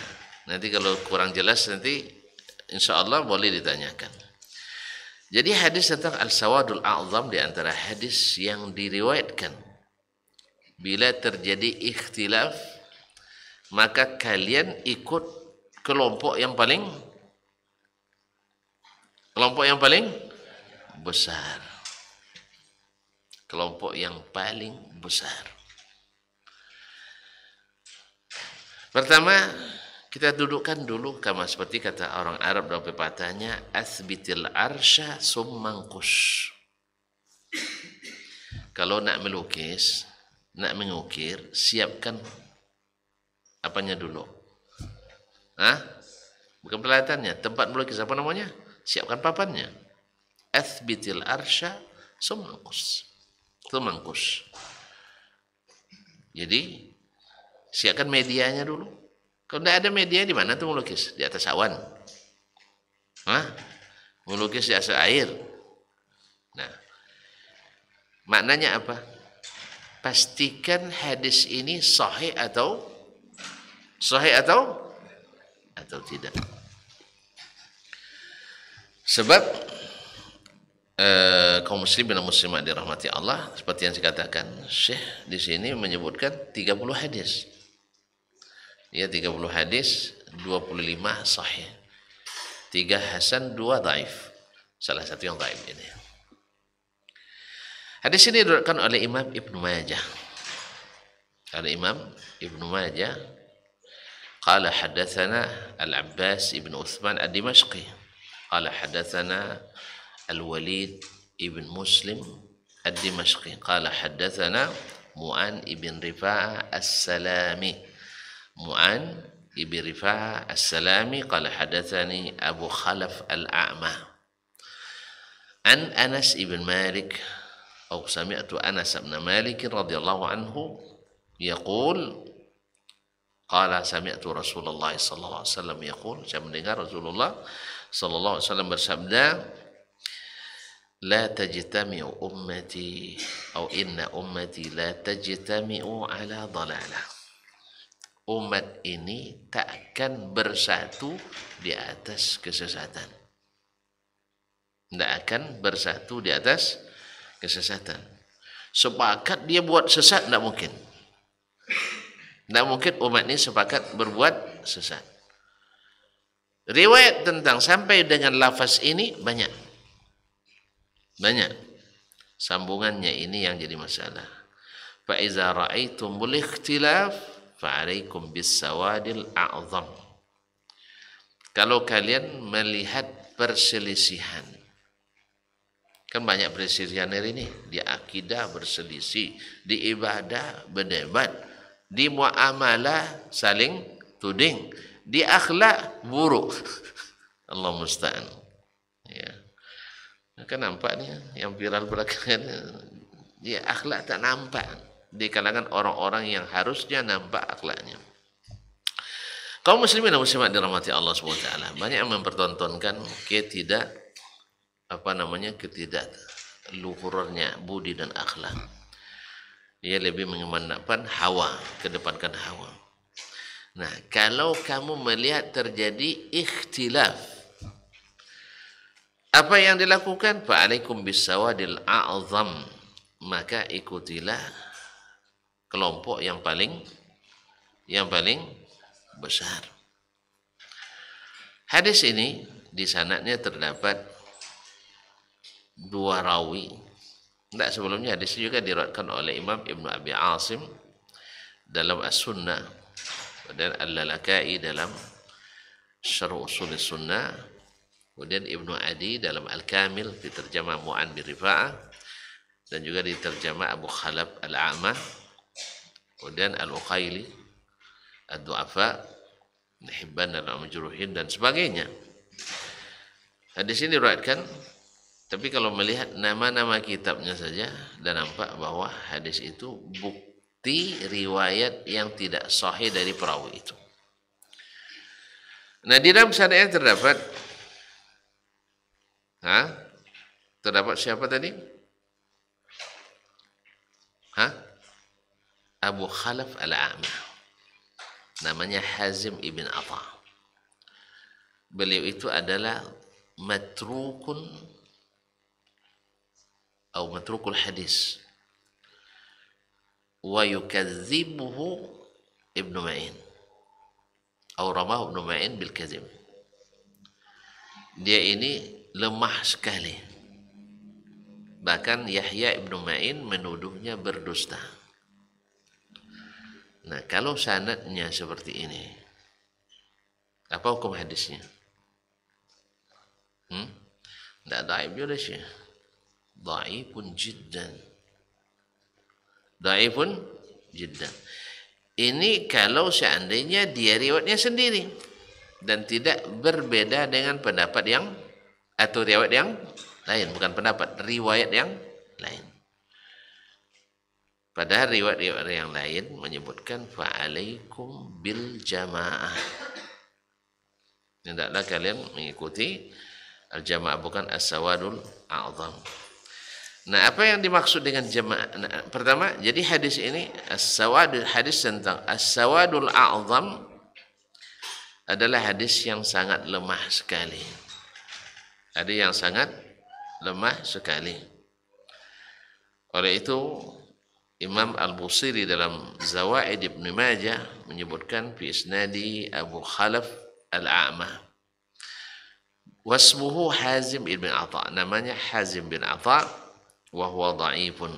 nanti kalau kurang jelas nanti insya Allah boleh ditanyakan. Jadi hadis tentang al-sawadul a'zam di antara hadis yang diriwayatkan. Bila terjadi ikhtilaf, maka kalian ikut kelompok yang paling besar. Kelompok yang paling besar. Pertama, kita dudukkan dulu kama seperti kata orang Arab dalam pepatahnya, asbitil arsya summangkus. Kalau nak melukis, nak mengukir, siapkan apanya dulu? Bukan peralatannya, tempat melukis apa namanya? Siapkan papannya. Asbitil arsya summangkus. Jadi siapkan medianya dulu. Kalau tidak ada media, di mana tuh melukis? Di atas awan. Melukis di atas air. Nah, maknanya apa? Pastikan hadis ini sahih atau tidak. Sebab kaum muslimin dan muslimat dirahmati Allah, seperti yang saya katakan, Syekh di sini menyebutkan 30 hadis. Ya, 30 hadis 25 sahih, 3 hasan, 2 dhaif. Salah satu yang dhaif ini. Hadis ini diriwayatkan oleh Imam Ibnu Majah. Al-Imam Ibnu Majah qala hadatsana Al-Abbas ibn Uthman Ad-Dimashqi qala hadatsana Al-Walid ibn Muslim Ad-Dimashqi qala hadatsana Mu'an ibn Rifa'ah As-Salami. Mu'an ibn Rifa'ah As-Salami qala hadatsani Abu Khalaf Al-A'ma an Anas ibn Malik أو سمعت أنس بن مالك رضي الله عنه يقول قال سمعت رسول الله صلى الله عليه وسلم يقول, saya mendengar Rasulullah sallallahu alaihi wasallam bersabda, لا تجتمع أمتي أو إن أمتي لا تجتمع على ضلالة. Umat ini tak akan bersatu di atas kesesatan. Tidak akan bersatu di atas kesesatan. Sepakat dia buat sesat, tidak mungkin. Tidak mungkin umat ini sepakat berbuat sesat. Riwayat tentang sampai dengan lafaz ini banyak. Banyak. Sambungannya ini yang jadi masalah. Fa iza ra'aitumul ikhtilaf fa 'alaikum bis-sawadil a'zam. Kalau kalian melihat perselisihan, kan banyak perselisihan hari ini, di akidah berselisih, di ibadah berdebat, di muamalah saling tuding, di akhlak buruk. Allah musta'an. Ya. Kan nampak nih yang viral belakangan, di akhlak tak nampak di kalangan orang-orang yang harusnya nampak akhlaknya. Kaum muslimin dan muslimat dirahmati Allah Subhanahu wa taala, banyak yang mempertontonkan ketidak luhurnya budi dan akhlak. Ia lebih mengemanapkan hawa, kedepankan hawa. Nah, kalau kamu melihat terjadi ikhtilaf, apa yang dilakukan? Fa'alaikum bisawadil a'zam, maka ikutilah kelompok yang paling besar. Hadis ini di sanadnya terdapat 2 rawi. Tidak, sebelumnya hadis juga diriwayatkan oleh Imam Ibnu Abi Asim dalam As-Sunnah dan Al-Lalakai dalam Syarh Ushul Sunnah, kemudian Ibnu Adi dalam Al-Kamil diterjemah Mu'an bin Rifa'ah, dan juga diterjemah Abu Khalaf Al-A'ma, kemudian Al-Uqaili Ad-Du'afa, Hibban Al-Majruhin dan sebagainya. Hadis ini diriwayatkan. Tapi kalau melihat nama-nama kitabnya saja, dan nampak bahwa hadis itu bukti riwayat yang tidak sahih dari perawi itu. Nah, di dalam sanadnya terdapat siapa tadi? Abu Khalaf Al-A'ma. Namanya Hazim ibn Atha. Beliau itu adalah matrukun atau matrukul hadis, wa yukadzibuhu Ibnu Ma'in atau ramah Ibnu Ma'in bil kadzib. Dia ini lemah sekali, bahkan Yahya Ibnu Ma'in menuduhnya berdusta. Nah, kalau sanadnya seperti ini, apa hukum hadisnya? Tidak dhaif juga sih. Dhaifun jiddan. Dhaifun jiddan. Ini kalau seandainya dia riwayatnya sendiri dan tidak berbeda dengan pendapat yang atau riwayat yang lain, bukan pendapat, riwayat yang lain. Padahal riwayat-riwayat yang lain menyebutkan fa'alaikum bil jamaah. Hendaklah kalian mengikuti al-jamaah, bukan as-sawadul a'zam. Nah, apa yang dimaksud dengan jamaah? Nah, pertama, jadi hadis ini hadis tentang as-sawadul a'zam adalah hadis yang sangat lemah sekali. Hadis yang sangat lemah sekali. Oleh itu, Imam Al-Busiri dalam Zawaid Ibn Majah menyebutkan fi isnadi Abu Khalaf Al-A'ma. Wasmuhu Hazim ibn Atha, namanya Hazim bin Atha, wa huwa dha'ifun.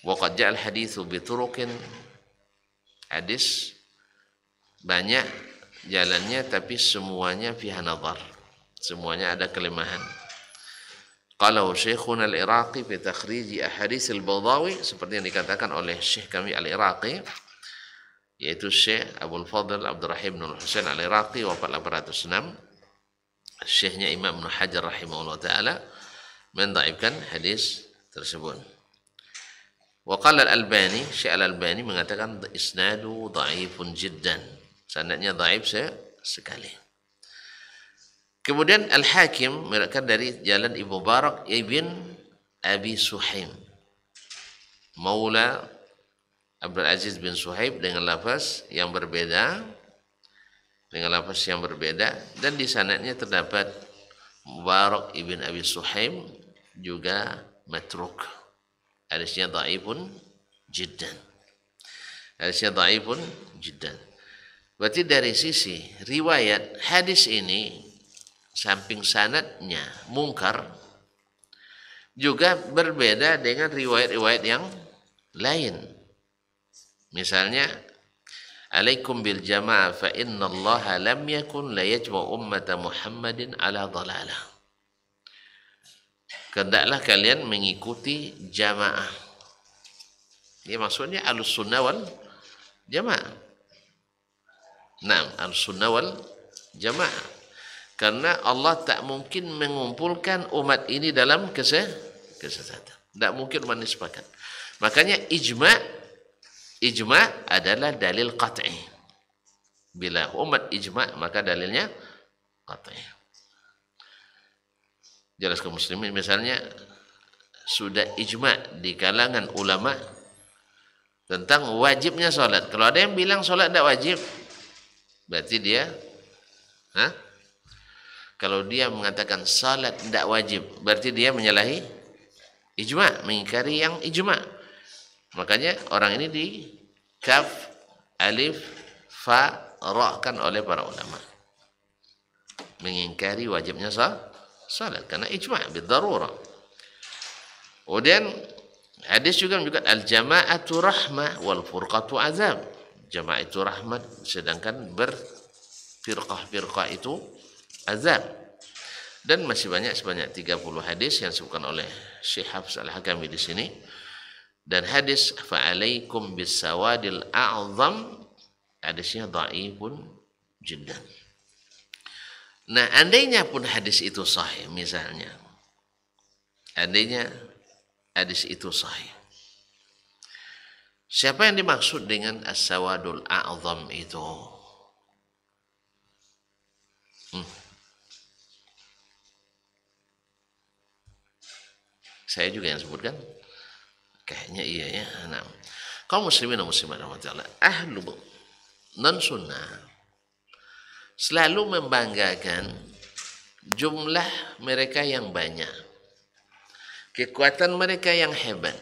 Wa qad ja'a al-haditsu bi turuqin, hadis banyak jalannya tapi semuanya fiha nadhar, semuanya ada kelemahan. Qalahu Syekhuna Al-Iraqi fi takhrij ahadits al-Badawi, seperti yang dikatakan oleh Syekh kami Al-Iraqi, yaitu Syekh Abdul Fadl Abdurrahim bin Husain Al-Iraqi, wafat 806. Syekhnya Imam Ibnu Hajar rahimahullah taala mendhaifkan hadis tersebut. Wa qala Al-Albani, Syekh Al-Albani mengatakan isnadu dhaifun jiddan, sanadnya dhaif sekali. Kemudian Al-Hakim meriwayatkan dari jalan Ibnu Mubarak ibn Abi Suhaim, Maula Abdul Aziz bin Suhaib, dengan lafaz yang berbeda, dan di sanadnya terdapat Mubarak ibn Abi Suhaim juga matruk. Hadisnya dhaifun jiddan. Berarti dari sisi riwayat hadis ini, samping sanadnya mungkar, juga berbeda dengan riwayat-riwayat yang lain. Misalnya, alaikum bil jamaah fa inna Allah lam yakun la yajma ummata Muhammadin ala dhalalah. Hendaklah kalian mengikuti jamaah. Ini maksudnya Ahlussunnah wal Jamaah. Nah, Ahlussunnah wal Jamaah. Karena Allah tak mungkin mengumpulkan umat ini dalam kesesatan. Tak mungkin umat ini sepakat. Makanya ijma adalah dalil qat'i. Bila umat ijma, maka dalilnya qat'i. Jelas kaum muslimin, misalnya sudah ijma di kalangan ulama tentang wajibnya sholat. Kalau ada yang bilang sholat tidak wajib, berarti dia kalau dia mengatakan salat tidak wajib, berarti dia menyalahi ijma, mengingkari yang ijma. Makanya orang ini di kaf, alif, fa, ra kan oleh para ulama, mengingkari wajibnya salat karena ijma bidarurah. Kemudian hadis juga menyebutkan al-jama'atu rahmah wal furqatu azab. Jamaah itu rahmat, sedangkan berfirqah-firqah itu azab. Dan masih banyak, sebanyak 30 hadis yang disebutkan oleh Syekh Hafs Al-Hakami di sini. Dan hadis fa'alaikum bisawadil a'zam, hadisnya dhaifun jiddan. Nah, andainya pun hadis itu sahih, misalnya andainya hadis itu sahih, siapa yang dimaksud dengan as-sawadul a'zam itu? Saya juga yang sebutkan? Kayaknya iya ya. Nah, kaum muslimin dan muslimat rahmatullah, ahlu non sunnah selalu membanggakan jumlah mereka yang banyak, kekuatan mereka yang hebat,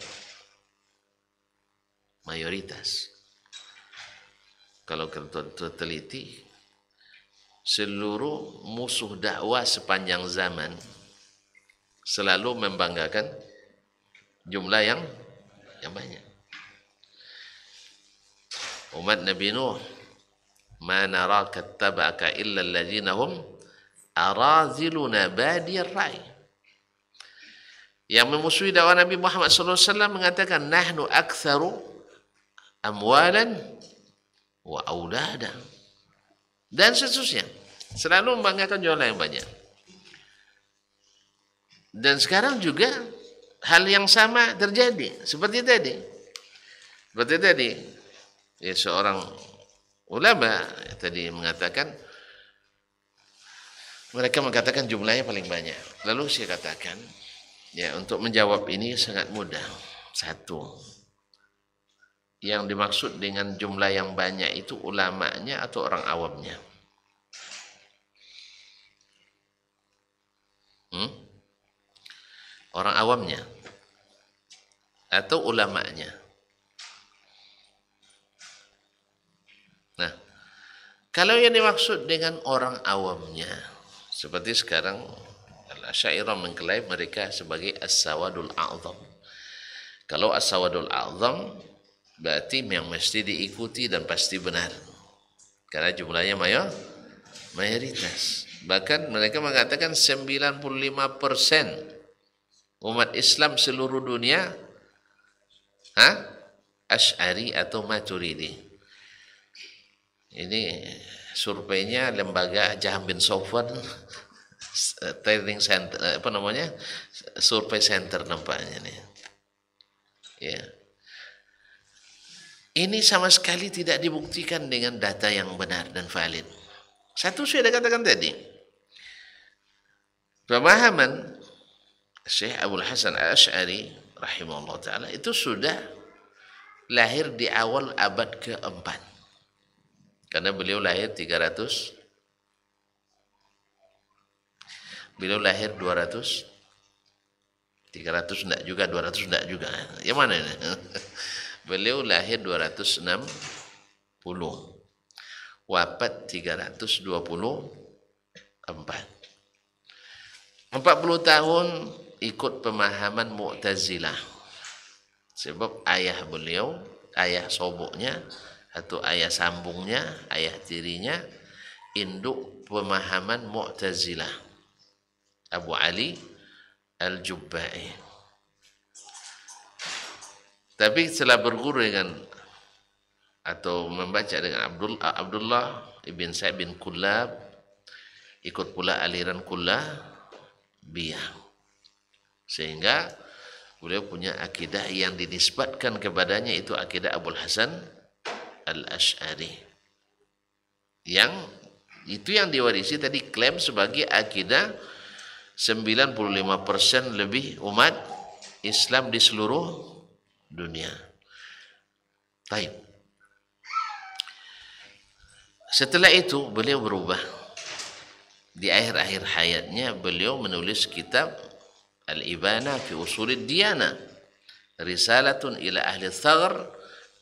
mayoritas. Kalau kita teliti, seluruh musuh dakwah sepanjang zaman selalu membanggakan jumlah yang banyak. Umat Nabi Nuh, ma naraka tabaka illa alladzina hum araziluna badiyar ra'i. Yang memusuhi dakwah Nabi Muhammad SAW mengatakan nahnu aktsaru amwalan wa aulada, dan seterusnya, selalu membanggakan jumlah yang banyak. Dan sekarang juga hal yang sama terjadi seperti tadi. Ya, seorang ulama tadi mengatakan, mereka mengatakan jumlahnya paling banyak. Lalu saya katakan, ya, untuk menjawab ini sangat mudah. Satu, yang dimaksud dengan jumlah yang banyak itu ulamanya atau orang awamnya? Orang awamnya atau ulamanya. Nah, kalau yang dimaksud dengan orang awamnya, seperti sekarang Al-Asy'ariyah mengklaim mereka sebagai as-sawadul a'zam. Kalau as-sawadul a'zam berarti yang mesti diikuti dan pasti benar. Karena jumlahnya mayoritas. Bahkan mereka mengatakan 95% umat Islam seluruh dunia Asy'ari atau Maturidi. Ini surveinya lembaga Jahm bin Sofwan Training Center, survei center nampaknya nih. Ya. Ini sama sekali tidak dibuktikan dengan data yang benar dan valid. Satu saya katakan tadi, pemahaman Syekh Abdul Hasan Al-Asy'ari rahimahullah taala itu sudah lahir di awal abad keempat. Karena beliau lahir 200 300 enggak juga, 200 enggak juga. Yang mana ini? Beliau lahir 260, wafat 324. 40 tahun ikut pemahaman Mu'tazilah. Sebab ayah beliau, ayah soboknya atau ayah sambungnya, ayah tirinya induk pemahaman Mu'tazilah, Abu Ali Al-Jubba'i. Tapi setelah berguru dengan atau membaca dengan Abdullah ibn Sa'id bin Kullab, ikut pula aliran Kullabiyah, sehingga beliau punya akidah yang dinisbatkan kepadanya, itu akidah Abul Hasan Al-Asy'ari, yang itu yang diwarisi tadi klaim sebagai akidah 95% lebih umat Islam di seluruh dunia. Baik. Setelah itu beliau berubah. Di akhir-akhir hayatnya beliau menulis kitab Al-Ibana fi Usulid Diyana, Risalatun ila Ahli Thagr,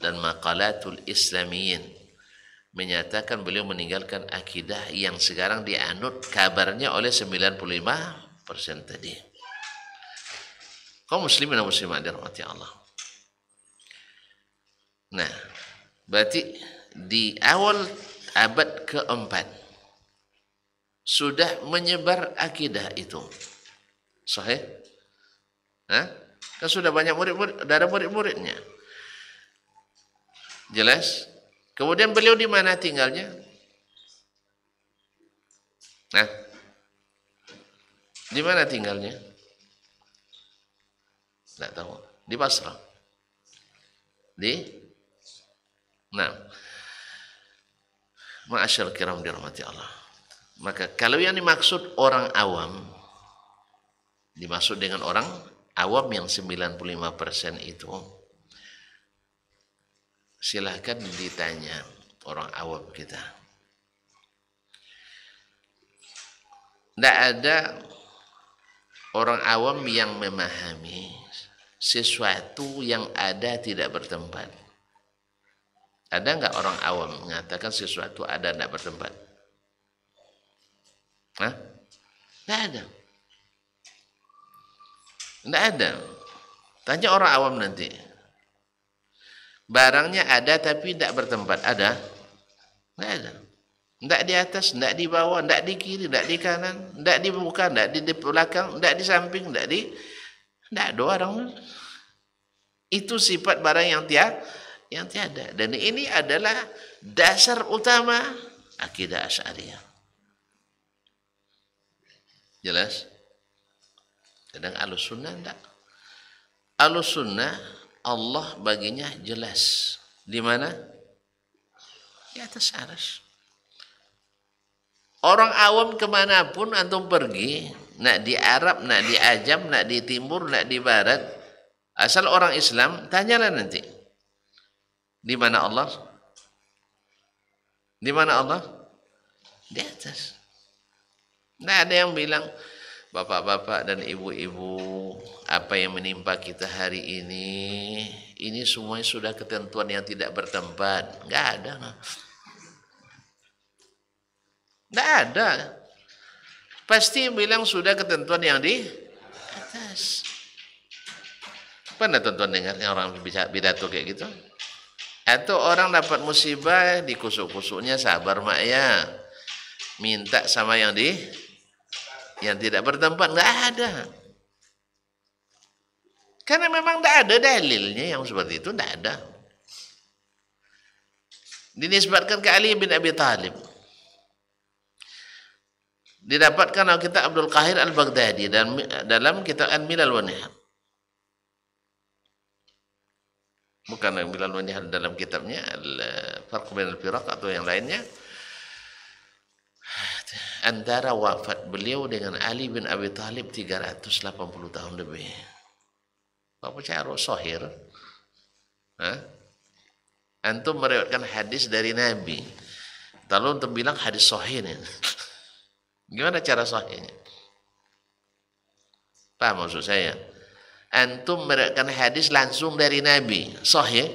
dan Maqalatul Islamiyin, menyatakan beliau meninggalkan akidah yang sekarang dianut kabarnya oleh 95% tadi. Kaum muslimin dan muslimat dirahmati Allah. Nah, berarti di awal abad keempat sudah menyebar akidah itu. Sahih? Kan sudah banyak murid-murid, ada murid-muridnya. Jelas? Kemudian beliau di mana tinggalnya? Di mana tinggalnya? Tidak tahu. Di Basra. Ma'asyar kiram dirahmati Allah. Maka kalau yang dimaksud orang awam, dimaksud dengan orang awam yang 95% itu, silahkan ditanya orang awam kita. Tidak ada orang awam yang memahami sesuatu yang ada tidak bertempat. Ada enggak orang awam mengatakan sesuatu ada tidak bertempat? Tidak ada. Tidak ada. Tanya orang awam nanti. Barangnya ada tapi tidak bertempat. Ada? Tidak ada. Tidak di atas, tidak di bawah, tidak di kiri, tidak di kanan, tidak di muka, tidak di belakang, tidak di samping, tidak ada orang. Itu sifat barang yang tiada. Dan ini adalah dasar utama akidah Asy'ariyah. Jelas? Kadang Ahlussunnah tidak. Ahlussunnah Allah baginya jelas. Di mana? Di atas arsy. Orang awam kemanapun antum pergi, nak di Arab, nak di Ajam, nak di Timur, nak di Barat, asal orang Islam, tanyalah nanti. Di mana Allah? Di mana Allah? Di atas. Nah, ada yang bilang Bapak-bapak dan ibu-ibu, apa yang menimpa kita hari ini semuanya sudah ketentuan yang tidak bertempat. Nggak ada. Nggak ada. Pasti bilang sudah ketentuan yang di atas. Pernah tonton dengarnya orang pidato kayak gitu? Atau orang dapat musibah, dikusuk-kusuknya sabar mak ya. Minta sama yang tidak bertempat, nggak ada. Karena memang tidak ada dalilnya yang seperti itu, tidak ada. Dinisbatkan ke Ali bin Abi Thalib. Didapatkan oleh kitab Abdul Qahir Al-Baghdadi dan dalam kitab Al-Milal wa Nihal. Bukan Al-Milal wa Nihal dalam kitabnya Al-Farq bain al-Firaq atau yang lainnya. Antara wafat beliau dengan Ali bin Abi Thalib 380 tahun lebih. Apa cara sahih? Antum meriwayatkan hadis dari Nabi. Lalu antum bilang hadis sahih ini. Gimana cara sahihnya? Paham maksud saya? Antum meriwayatkan hadis langsung dari Nabi, sahih?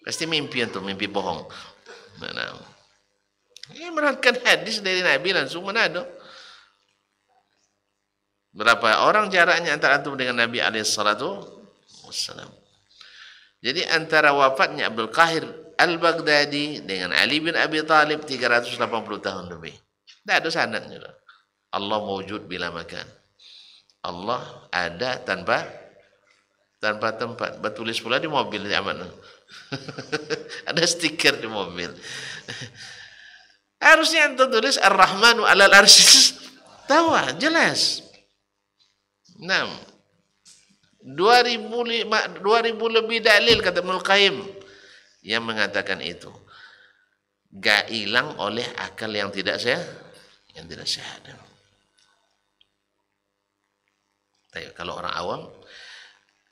Pasti mimpi antum, mimpi bohong. Mana? Ini meriwayatkan hadis dari Nabi langsung, mana ada? Berapa orang jaraknya antara antum dengan Nabi alaihissalatu wassalam? Jadi antara wafatnya Abdul Qahir Al-Baghdadi dengan Ali bin Abi Thalib 380 tahun lebih. Tidak ada sanadnya. Allah mawjud bila makan. Allah ada tanpa tempat. Bertulis pula di mobil zaman. Ada stiker di mobil. Harusnya antum tulis Ar-Rahmanu 'alal arsy. Tahu jelas. 2000 lebih dalil kata Ibnu Qayyim yang mengatakan itu. Gak hilang oleh akal yang tidak sehat. Kalau orang awam,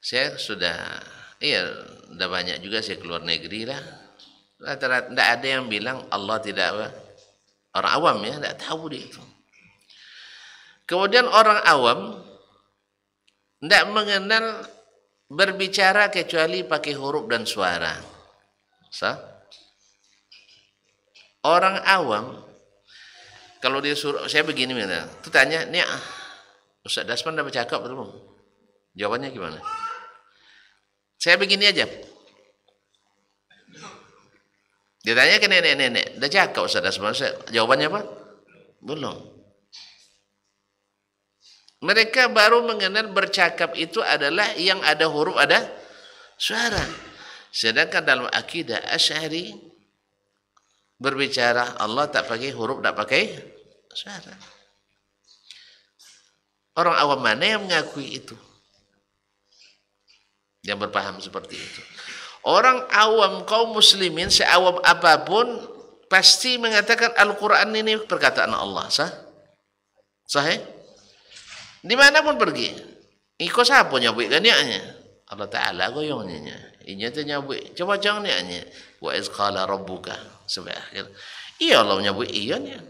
saya sudah banyak juga saya keluar negeri lah. Rata-rata tidak ada yang bilang Allah tidak apa. Orang awam ya, tidak tahu dia itu. Kemudian orang awam tidak mengenal berbicara kecuali pakai huruf dan suara. Orang awam, kalau dia suruh, saya begini, itu tanya, nih Ustaz Dasman udah bercakap belum? Jawabannya gimana? Saya begini aja. Dia tanya ke nenek-nenek, udah cakap Ustaz Dasman, jawabannya apa? Belum. Mereka baru mengenal bercakap itu adalah yang ada huruf, ada suara. Sedangkan dalam akidah Asy'ari berbicara Allah tak pakai huruf, tak pakai suara. Orang awam mana yang mengakui itu? Yang berpaham seperti itu. Orang awam kaum muslimin seawam apapun pasti mengatakan Al-Quran ini perkataan Allah. Sahih? Dimanapun pergi. Iko siapa nyabuk kan niatnya? Allah Ta'ala goyongnya. Inya tu nyabuk. Coba jangan niatnya. Wa iz qala rabbuka. Sampai akhir. Iya Allah nyabuk iyanya.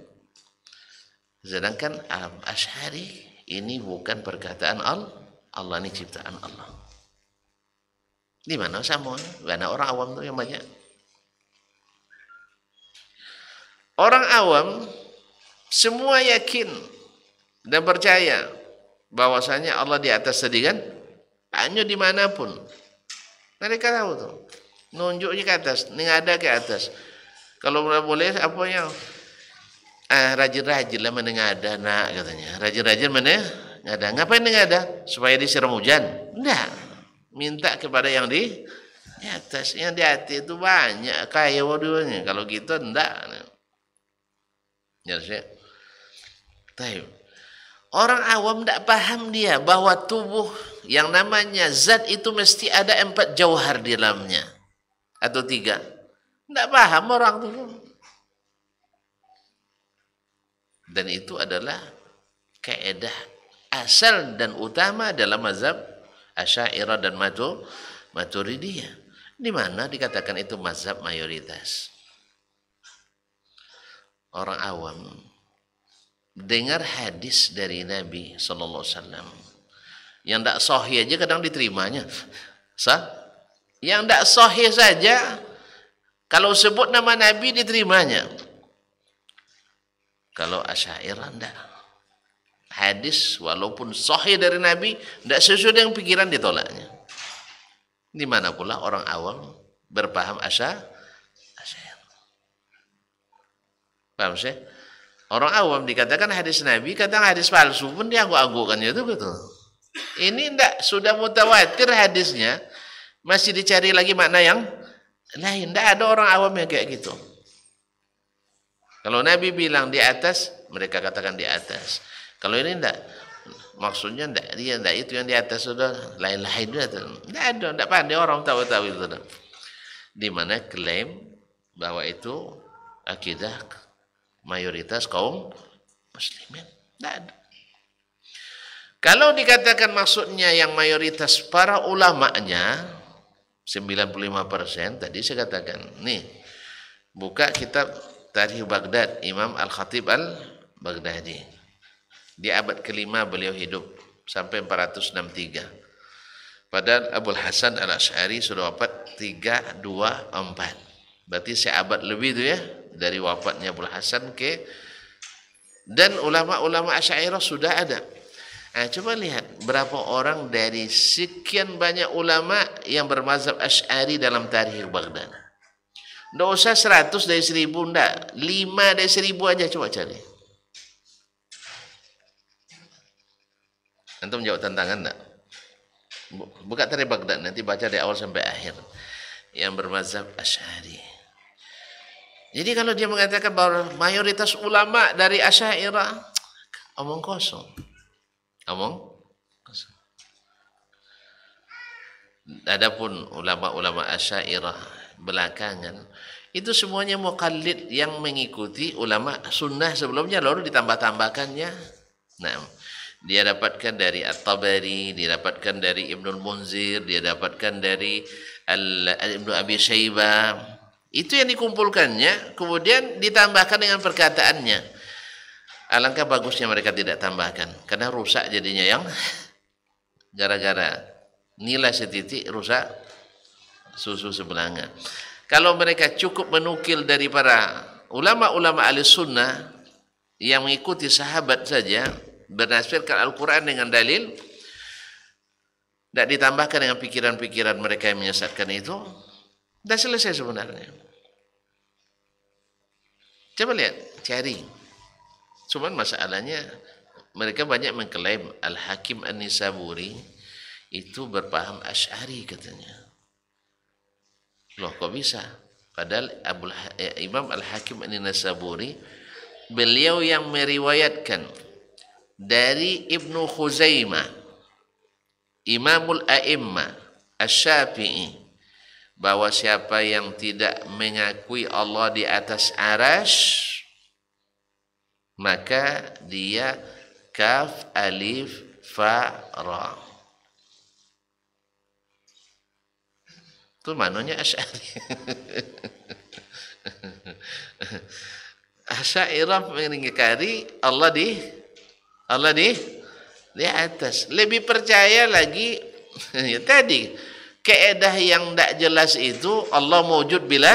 Sedangkan Asy'ari ini bukan perkataan Allah. Allah ini ciptaan Allah. Di mana semua? Karena orang awam itu yang banyak. Orang awam semua yakin dan percaya bahwasanya Allah di atas sedingan hanya dimanapun. Mereka tahu tuh. Nunjuknya ke atas, ngada ke atas. Kalau boleh apa yang rajin-rajin lah menengada nak katanya. Rajin-rajin menengada. Ngapain nengada? Supaya disiram hujan? Enggak. Minta kepada yang di atas. Yang di hati itu banyak kaya waduhnya. Kalau gitu enggak. Ya sih. Orang awam tidak paham dia bahwa tubuh yang namanya zat itu mesti ada 4 jauhar di dalamnya. Atau 3. Tidak paham orang itu. Dan itu adalah kaidah asal dan utama dalam mazhab Asy'ariyah dan Maturidiyah. Di mana dikatakan itu mazhab mayoritas. Orang awam dengar hadis dari Nabi sallallahu alaihi wasallam yang tidak sahih aja kadang diterimanya. Yang tidak sahih saja kalau sebut nama Nabi diterimanya. Kalau Asy'ariyah tidak. Hadis walaupun sahih dari Nabi tidak sesuai dengan pikiran ditolaknya. Di mana pula orang awam berpaham Asy'ariyah. Paham sih? Orang awam dikatakan hadis Nabi, kadang hadis palsu pun diangguk-anggukkannya itu betul. Ini tidak, sudah mutawatir hadisnya, masih dicari lagi makna yang lain. Tidak ada orang awam yang kayak gitu. Kalau Nabi bilang di atas, mereka katakan di atas. Kalau ini tidak, maksudnya tidak, dia tidak itu yang di atas sudah lain-lain. Tidak ada, tidak pandai orang tahu-tahu itu. Di mana klaim bahwa itu akidah mayoritas kaum muslimin. Tidak ada. Kalau dikatakan maksudnya yang mayoritas para ulamanya 95%, tadi saya katakan, nih buka kitab Tarikh Baghdad Imam Al-Khatib Al-Baghdadi. Di abad kelima beliau hidup sampai 463. Padahal Abul Hasan Al-Asy'ari sudah wafat 324. Berarti seabad lebih itu ya dari wafatnya Abul Hasan ke, dan ulama-ulama Asy'ariyah sudah ada. Nah, coba lihat berapa orang dari sekian banyak ulama yang bermazhab Asy'ari dalam Tarikh Baghdad. Tidak usah 100 dari 1000, tidak. 5 dari 1000 aja coba cari. Antum jawab tantangan enggak? Buka Tarikh Baghdad, nanti baca dari awal sampai akhir. Yang bermazhab Asy'ari. Jadi kalau dia mengatakan bahwa mayoritas ulama dari Asy'ariyah, omong kosong. Omong kosong. Adapun ulama-ulama Asy'ariyah belakangan, itu semuanya muqallid yang mengikuti ulama sunnah sebelumnya, lalu ditambah-tambahkannya. Nah, dia dapatkan dari At-Tabari, dia dapatkan dari Ibnul Munzir, dia dapatkan dari Ibnu Abi Syaibah. Itu yang dikumpulkannya, kemudian ditambahkan dengan perkataannya. Alangkah bagusnya mereka tidak tambahkan, karena rusak jadinya yang gara-gara nilai setitik rusak susu sebelanga. Kalau mereka cukup menukil dari para ulama-ulama ahli sunnah yang mengikuti sahabat saja, berdasarkan Al-Quran dengan dalil, tidak ditambahkan dengan pikiran-pikiran mereka yang menyesatkan itu, sudah selesai sebenarnya. Coba lihat, cari. Cuman masalahnya mereka banyak mengklaim Al-Hakim An-Nisaburi itu berpaham Asy'ari katanya. Loh kok bisa? Padahal Imam Al-Hakim An-Nisaburi beliau yang meriwayatkan dari Ibnu Khuzaimah, Imamul A'immah Asy-Syafi'i, bahwa siapa yang tidak mengakui Allah di atas arasy, maka dia kaf alif fa ra. Itu maknanya Asy'ari. Asy'ariyah mengingkari Allah di atas. Lebih percaya lagi ya tadi kaidah yang tidak jelas itu Allah mewujud bila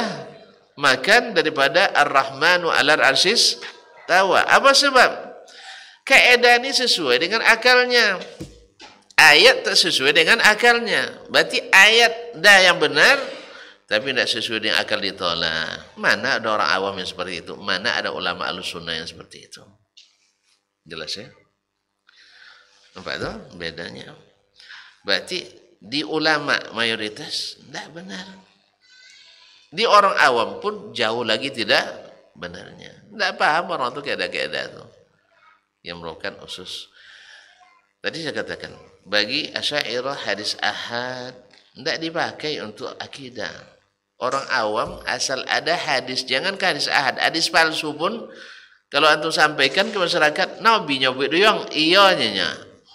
makan daripada Ar-Rahmanu 'alal 'arsyis tawa. Apa sebab? Kaidah ini sesuai dengan akalnya. Ayat tak sesuai dengan akalnya. Berarti ayat dah yang benar, tapi tidak sesuai dengan akal ditolak. Mana ada orang awam yang seperti itu? Mana ada ulama Ahlussunnah yang seperti itu? Jelas ya? Nampak itu bedanya? Berarti di ulama mayoritas tidak benar. Di orang awam pun jauh lagi tidak benarnya. Tidak paham orang itu keadaan-keadaan itu yang merupakan usus. Tadi saya katakan, bagi Asy'ariyah hadis ahad tidak dipakai untuk akidah. Orang awam asal ada hadis, jangan hadis ahad, hadis palsu pun kalau antum sampaikan ke masyarakat, Nabi nyebut doang, iya nya.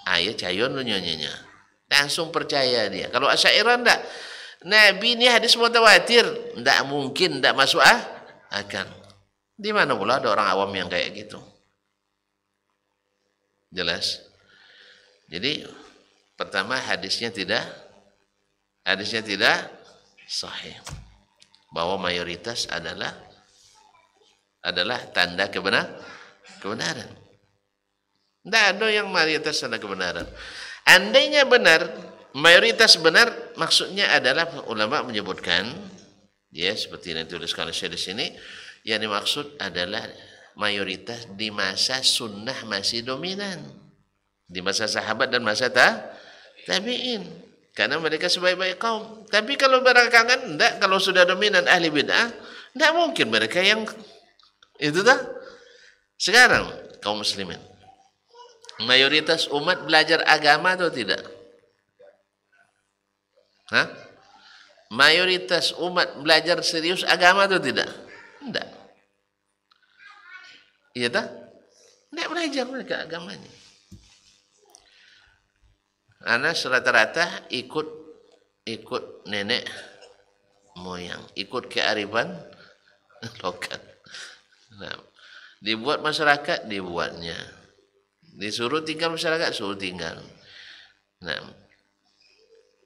Ayo cayon nya. Langsung percaya dia. Kalau Asy'ariyah tidak, Nabi ini hadis mutawatir, tidak mungkin, tidak masuk akal. Di mana pula ada orang awam yang kayak gitu? Jelas? Jadi pertama hadisnya tidak sahih. Bahwa mayoritas adalah tanda kebenaran. Tidak ada yang mayoritas tanda kebenaran. Andainya benar, mayoritas benar, maksudnya adalah ulama menyebutkan, ya seperti yang dituliskan oleh Syekh di sini, yang dimaksud adalah mayoritas di masa sunnah masih dominan, di masa sahabat dan masa tabi'in, karena mereka sebaik-baik kaum. Tapi kalau belakangan enggak, kalau sudah dominan ahli bid'ah, enggak mungkin mereka yang itu dah. Sekarang kaum muslimin, mayoritas umat belajar agama atau tidak? Hah? Mayoritas umat belajar serius agama atau tidak? Enggak. Iya tak? Enggak belajar mereka agamanya. Anak rata-rata ikut nenek moyang, ikut kearifan lokal. Nah, dibuat masyarakat, dibuatnya. Disuruh tinggal masyarakat, suruh tinggal. Nah,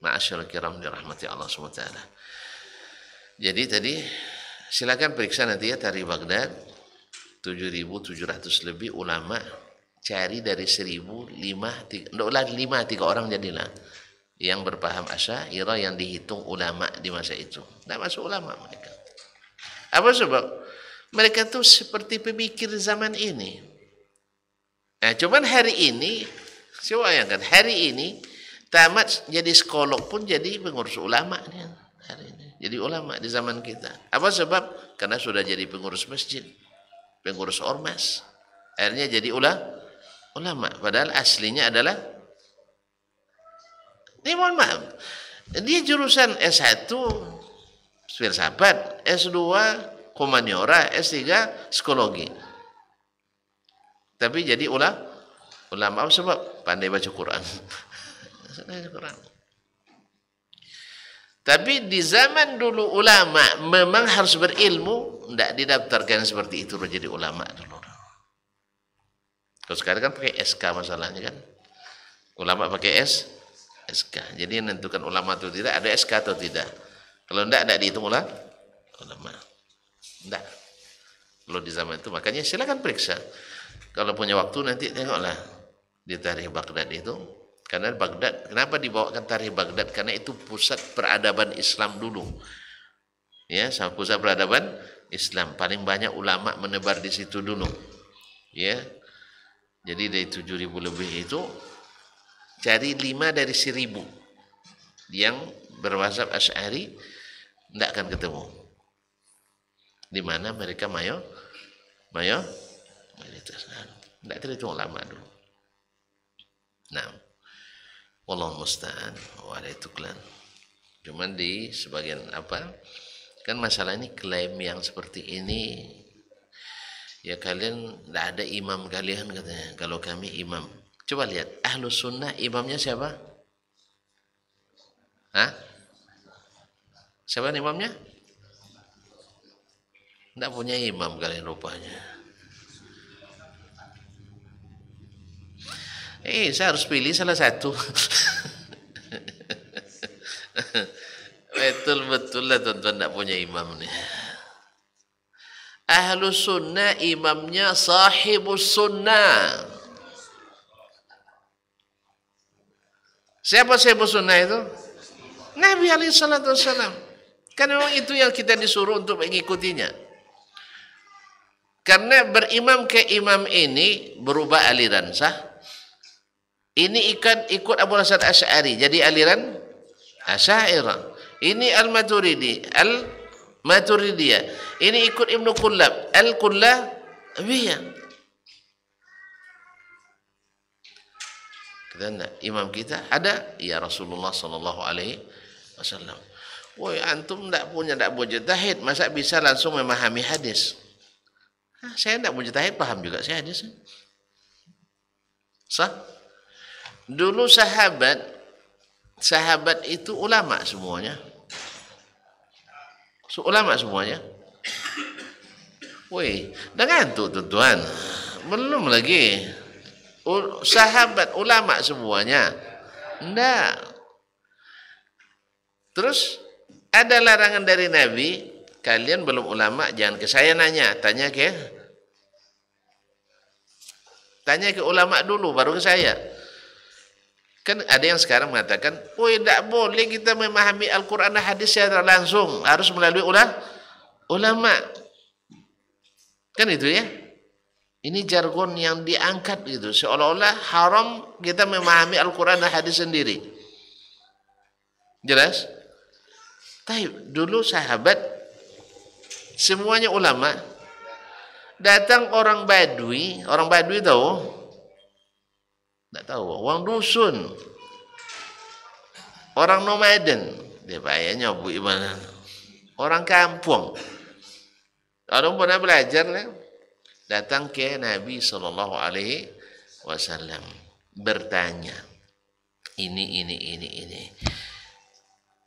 ma'asyarul kiram dirahmati Allah SWT. Jadi tadi silakan periksa nanti ya Tarikh Baghdad, 7.700 lebih ulama, cari dari 1.005, 3 orang jadilah yang berpaham Asy'ariyah yang dihitung ulama di masa itu. Tidak masuk ulama mereka. Apa sebab? Mereka tuh seperti pemikir zaman ini. Nah, cuman hari ini, saya bayangkan hari ini tamat jadi psikolog pun jadi pengurus ulama nih hari ini. Jadi ulama di zaman kita. Apa sebab? Karena sudah jadi pengurus masjid, pengurus ormas. Akhirnya jadi ulama. Padahal aslinya adalah, ini mohon maaf, dia jurusan S1 filsafat, S2 humaniora, S3 psikologi. Tapi jadi ulama sebab pandai baca Quran. Tapi di zaman dulu ulama memang harus berilmu, tidak didaftarkan seperti itu jadi ulama dulu. Kalau sekarang kan pakai SK masalahnya kan. Ulama pakai SK. Jadi yang menentukan ulama itu tidak, ada SK atau tidak. Kalau tidak dihitung ulama. Tidak. Kalau di zaman itu, makanya silakan periksa. Kalau punya waktu nanti tengoklah di Tarikh Baghdad itu. Karena Baghdad, kenapa dibawakan Tarikh Baghdad? Karena itu pusat peradaban Islam dulu. Ya, sama pusat peradaban Islam. Paling banyak ulama menebar di situ dulu. Ya. Jadi dari 7.000 lebih itu, cari 5 dari 1.000 yang bermazhab Asy'ari, tidak akan ketemu. Di mana mereka mayoritas. Tidak terhitung ulama dulu. Nah, wallahu musta'an wa alaihi tuklan. Cuman di sebagian kan masalah ini klaim yang seperti ini, ya kalian tidak ada imam kalian katanya. Kalau kami imam, coba lihat Ahlus Sunnah imamnya siapa? Hah? Siapa imamnya? Tidak punya imam kalian rupanya. Saya harus pilih salah satu. Betul-betul lah tuan-tuan tidak punya imam nih. Ahlus Sunnah imamnya sahibus sunnah. Siapa sahibus sunnah itu? Nabi alaihi salatu wassalam. Kan memang itu yang kita disuruh untuk mengikutinya. Karena berimam ke imam ini berubah aliran sah. Ini ikut Abu Hasan Asy'ari jadi aliran Asy'ariyah. Ini Al-Maturidi, Al-Maturidiyah. Ini ikut Ibnu Kullab, Al-Kullabiyah. Kita enggak, imam kita ada ya Rasulullah sallallahu alaihi wasallam. Woi, antum enggak punya mujtahid, masa bisa langsung memahami hadis? Saya enggak mujtahid, paham juga saya hadis. Sah? Dulu sahabat itu ulama semuanya. Ulama semuanya. Woi, dah ngantuk tuan-tuan. Belum lagi. Sahabat, ulama semuanya? Enggak. Terus ada larangan dari Nabi, kalian belum ulama jangan ke saya nanya, tanya ke ulama dulu baru ke saya. Kan ada yang sekarang mengatakan, "Oh, tidak boleh kita memahami Al-Qur'an dan hadis secara langsung, harus melalui ulama." Kan itu ya. Ini jargon yang diangkat gitu, seolah-olah haram kita memahami Al-Qur'an dan hadis sendiri. Jelas? Tapi dulu sahabat semuanya ulama. Datang orang Badui tahu? Tidak tahu, orang dusun, orang nomaden, dia bayarnya bu gimana? Orang kampung, orang pernah belajar lah. Datang ke Nabi Sallallahu Alaihi Wasallam bertanya, ini.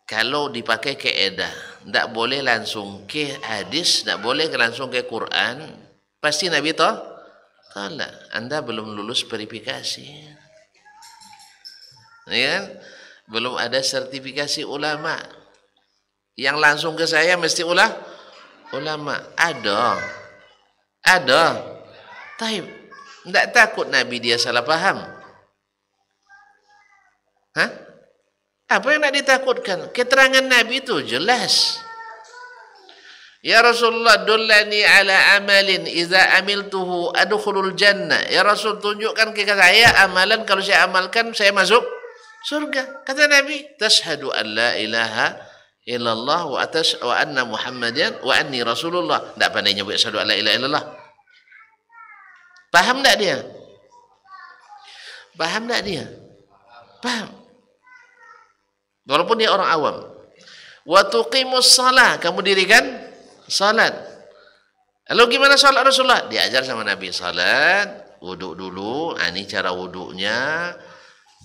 Kalau dipakai keedah, tidak boleh langsung ke hadis, tidak boleh langsung ke Quran, pasti Nabi tolak. Anda belum lulus verifikasi. Ya kan? Belum ada sertifikasi ulama. Yang langsung ke saya mesti ulama. Ada. Tapi tidak takut Nabi dia salah paham. Hah? Apa yang nak ditakutkan? Keterangan Nabi itu jelas. Ya Rasulullah, dullani ala amalin iza amiltuhu adkhulul jannah. Ya Rasul, tunjukkan ke saya amalan kalau saya amalkan saya masuk surga. Kata Nabi, tashhadu an la ilaha illallah wa anna Muhammadan wa anni Rasulullah. Tak pandai nyebut asyhadu an la ilaha illallah. Paham tak dia? Paham. Walaupun dia orang awam. Wa tuqimus shalah, kamu dirikan salat. Lalu gimana salat Rasulullah? Diajar sama Nabi salat, wuduk dulu, ini cara wuduknya.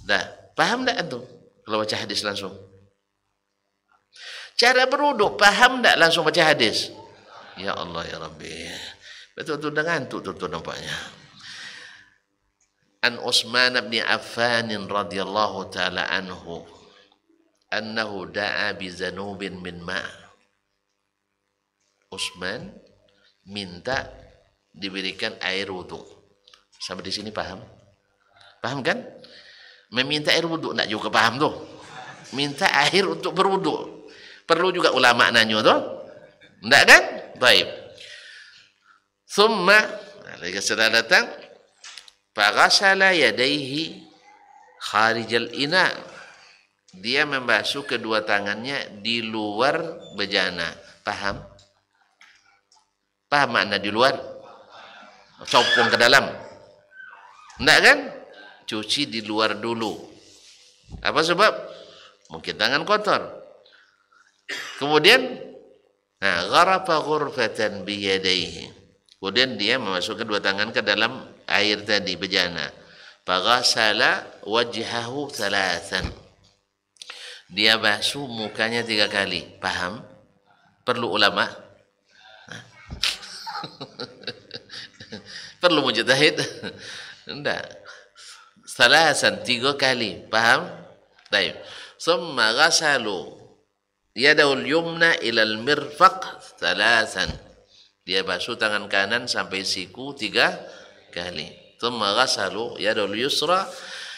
Dah, paham tak antum? Kalau baca hadis langsung. Cara berwuduk, paham tak langsung baca hadis? Ya Allah ya Rabbi. Betul-betul dengan ngantuk tuh nampaknya. An Utsman bin Affan radhiyallahu taala anhu annahu da'a bi zanubin min ma'. Utsman minta diberikan air wudu. Sampai di sini paham? Paham kan? Meminta air wudu enggak juga paham tuh. Minta air untuk berwudu. Perlu juga ulama nanya tuh. Enggak kan? Baik. Thumma lagi sudah datang faghasala yadayhi kharijal ina. Dia membasuh kedua tangannya di luar bejana. Paham? Paham makna di luar? Copong ke dalam. Enggak kan? Cuci di luar dulu. Apa sebab? Mungkin tangan kotor. Kemudian gharafa ghurfatan biyadaihi. Kemudian dia memasukkan dua tangan ke dalam air tadi bejana. Faghasala wajhahu thalathan. Dia basuh mukanya 3 kali. Paham? Perlu ulama? Perlu mujtahid? Enggak. Thalathan 3 kali. Paham? Baik. Summa ghasalu yadul yumna ilal mirfaq thalathan. Dia basuh tangan kanan sampai siku 3 kali. Thumma ghasalu yadul yusra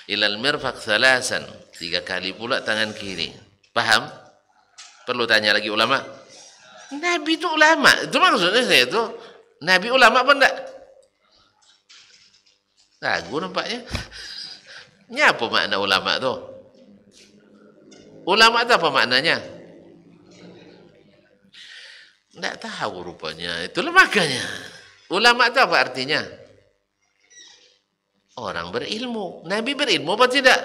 ilal mirfaq thalathan. 3 kali pula tangan kiri. Paham? Perlu tanya lagi ulama? Nabi itu ulama. Itu maksudnya saya itu. Nabi ulama apa enggak? Ragu nampaknya. Ini apa makna ulama tu? Ulama itu apa maknanya? Enggak tahu rupanya. Itulah makanya. Ulama itu apa artinya? Orang berilmu. Nabi berilmu apa tidak?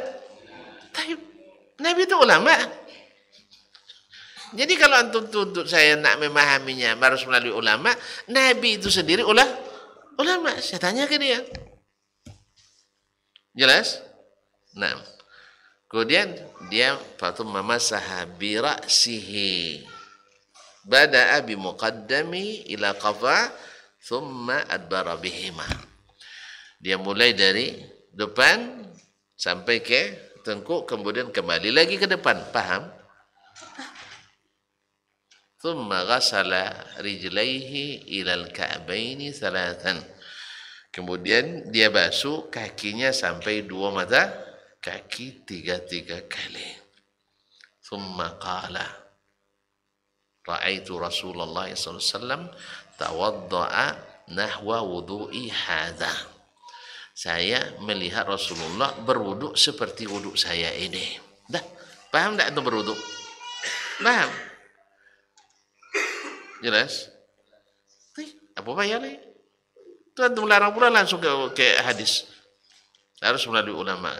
Nabi itu ulama. Jadi kalau antum tuntut saya nak memahaminya harus melalui ulama, Nabi itu sendiri ulama. Saya tanya ke dia. Jelas? Nah. Kemudian dia fatumma masaha bi ra'sihi. Bada'a bi muqaddami ila qafa thumma adbara bihima. Dia mulai dari depan sampai ke tengkuk, kemudian kembali lagi ke depan. Paham? Thumma ghasala rijlaihi ilal ka'baini thalathan. Kemudian dia basuh kakinya sampai dua mata kaki tiga kali. Thumma qala ra'aitu Rasulullah sallallahu alaihi wasallam tawadda'a nahwa wudu'i hadha. Saya melihat Rasulullah berwuduk seperti wuduk saya ini. Dah, paham tak itu berwuduk? Paham? Jelas? Apa payah ni? Itu antum melarang pula langsung ke hadis. Harus melalui ulama.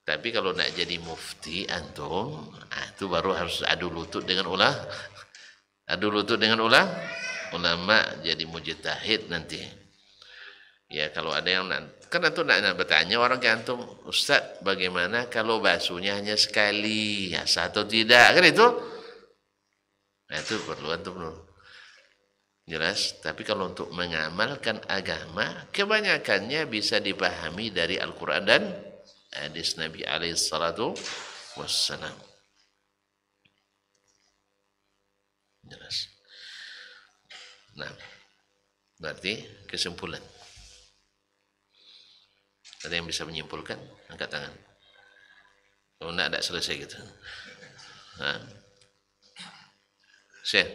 Tapi kalau nak jadi mufti antum, itu baru harus adu lutut dengan ulama. Adu lutut dengan ulama jadi mujtahid nanti. Ya kalau ada yang kan antum nak bertanya orang ke antum, Ustaz bagaimana kalau basuhnya hanya sekali, ya sah atau tidak, kan itu? Nah itu perlu antum jelas. Tapi kalau untuk mengamalkan agama, kebanyakannya bisa dipahami dari Al-Quran dan hadis Nabi alaihi salatu wassalam. Jelas. Nah, berarti kesimpulan. Ada yang bisa menyimpulkan? Angkat tangan. Kalau tidak selesai gitu. Nah. Syekh.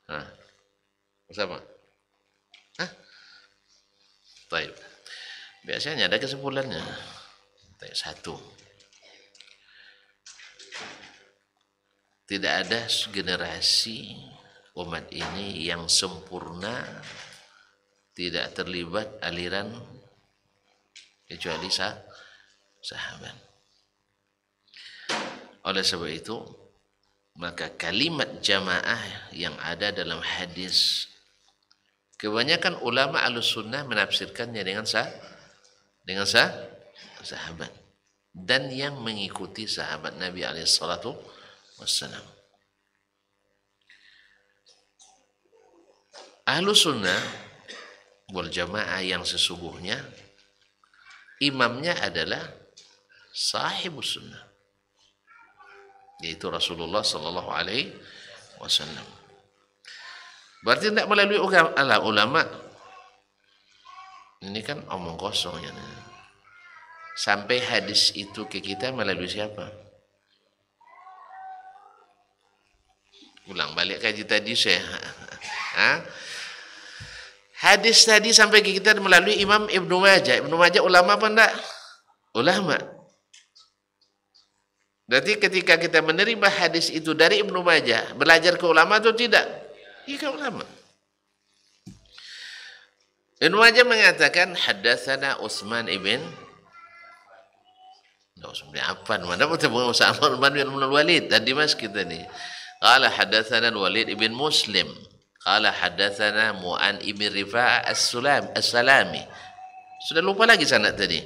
Nah. Bersama. Hah? Baik. Biasanya ada kesimpulannya. Satu. Tidak ada generasi umat ini yang sempurna, tidak terlibat aliran kecuali sahabat. Oleh sebab itu, maka kalimat jamaah yang ada dalam hadis, kebanyakan ulama Ahlussunnah menafsirkannya dengan sahabat dan yang mengikuti sahabat Nabi alaihi salatu wassalam. Ahlussunnah wal jamaah yang sesungguhnya imamnya adalah sahibus sunnah, yaitu Rasulullah sallallahu alaihi wasallam. Berarti tidak melalui ulama. Ini kan omong kosong ya. Sampai hadis itu ke kita melalui siapa? Ulang balik kaji tadi saya. Hadis tadi sampai ke kita melalui Imam Ibnu Majah. Ibnu Majah ulama apa enggak? Ulama. Berarti ketika kita menerima hadis itu dari Ibnu Majah, belajar ke ulama atau tidak? Iya ke ulama. Ibnu Majah mengatakan haddatsana Utsman ibn Affan. Mana bertemu Utsman bin Walid dan Dimas kita ni. Qala haddatsana Walid ibn Muslim. Qala haddatsana Mu'an ibn Rifa'ah as-Salami. Sudah lupa lagi sanad tadi.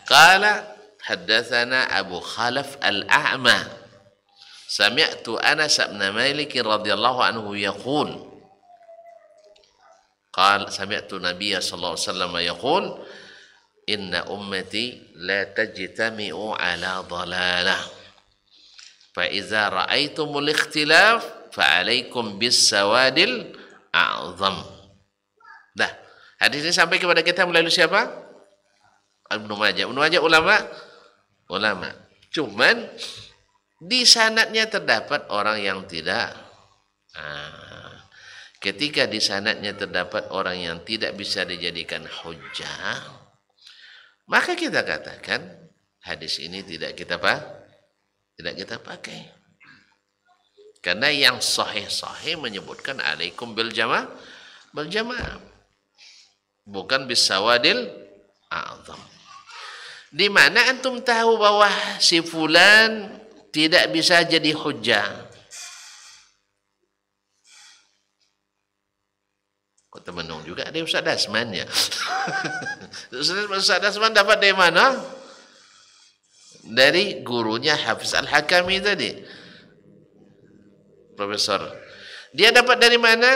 Qala haddatsana Abu Khalaf al-A'ma. Sami'tu Anas bin Malik radhiyallahu anhu yaqul. Qala sami'tu Nabiy sallallahu alaihi wasallam yaqul inna ummati la tajtami'u ala dhalalah. Fa idza ra'aitumul ikhtilaf fa 'alaikum bis sawadil a'zam. Dah, hadis ini sampai kepada kita melalui siapa? Ibnu Majah. Ibnu Majah ulama. Cuman di sanadnya terdapat orang yang tidak. Ketika di sanadnya terdapat orang yang tidak bisa dijadikan hujjah, maka kita katakan hadis ini tidak kita pakai. Karena yang sahih menyebutkan alaikum bil jamaah, bukan bis sawadil a'zam. Di mana antum tahu bahwa si fulan tidak bisa jadi hujjah? Kok temenung juga ada Ustaz Dasman ya. Ustaz Dasman dapat dari mana? Dari gurunya Hafiz Al-Hakami tadi. Profesor. Dia dapat dari mana?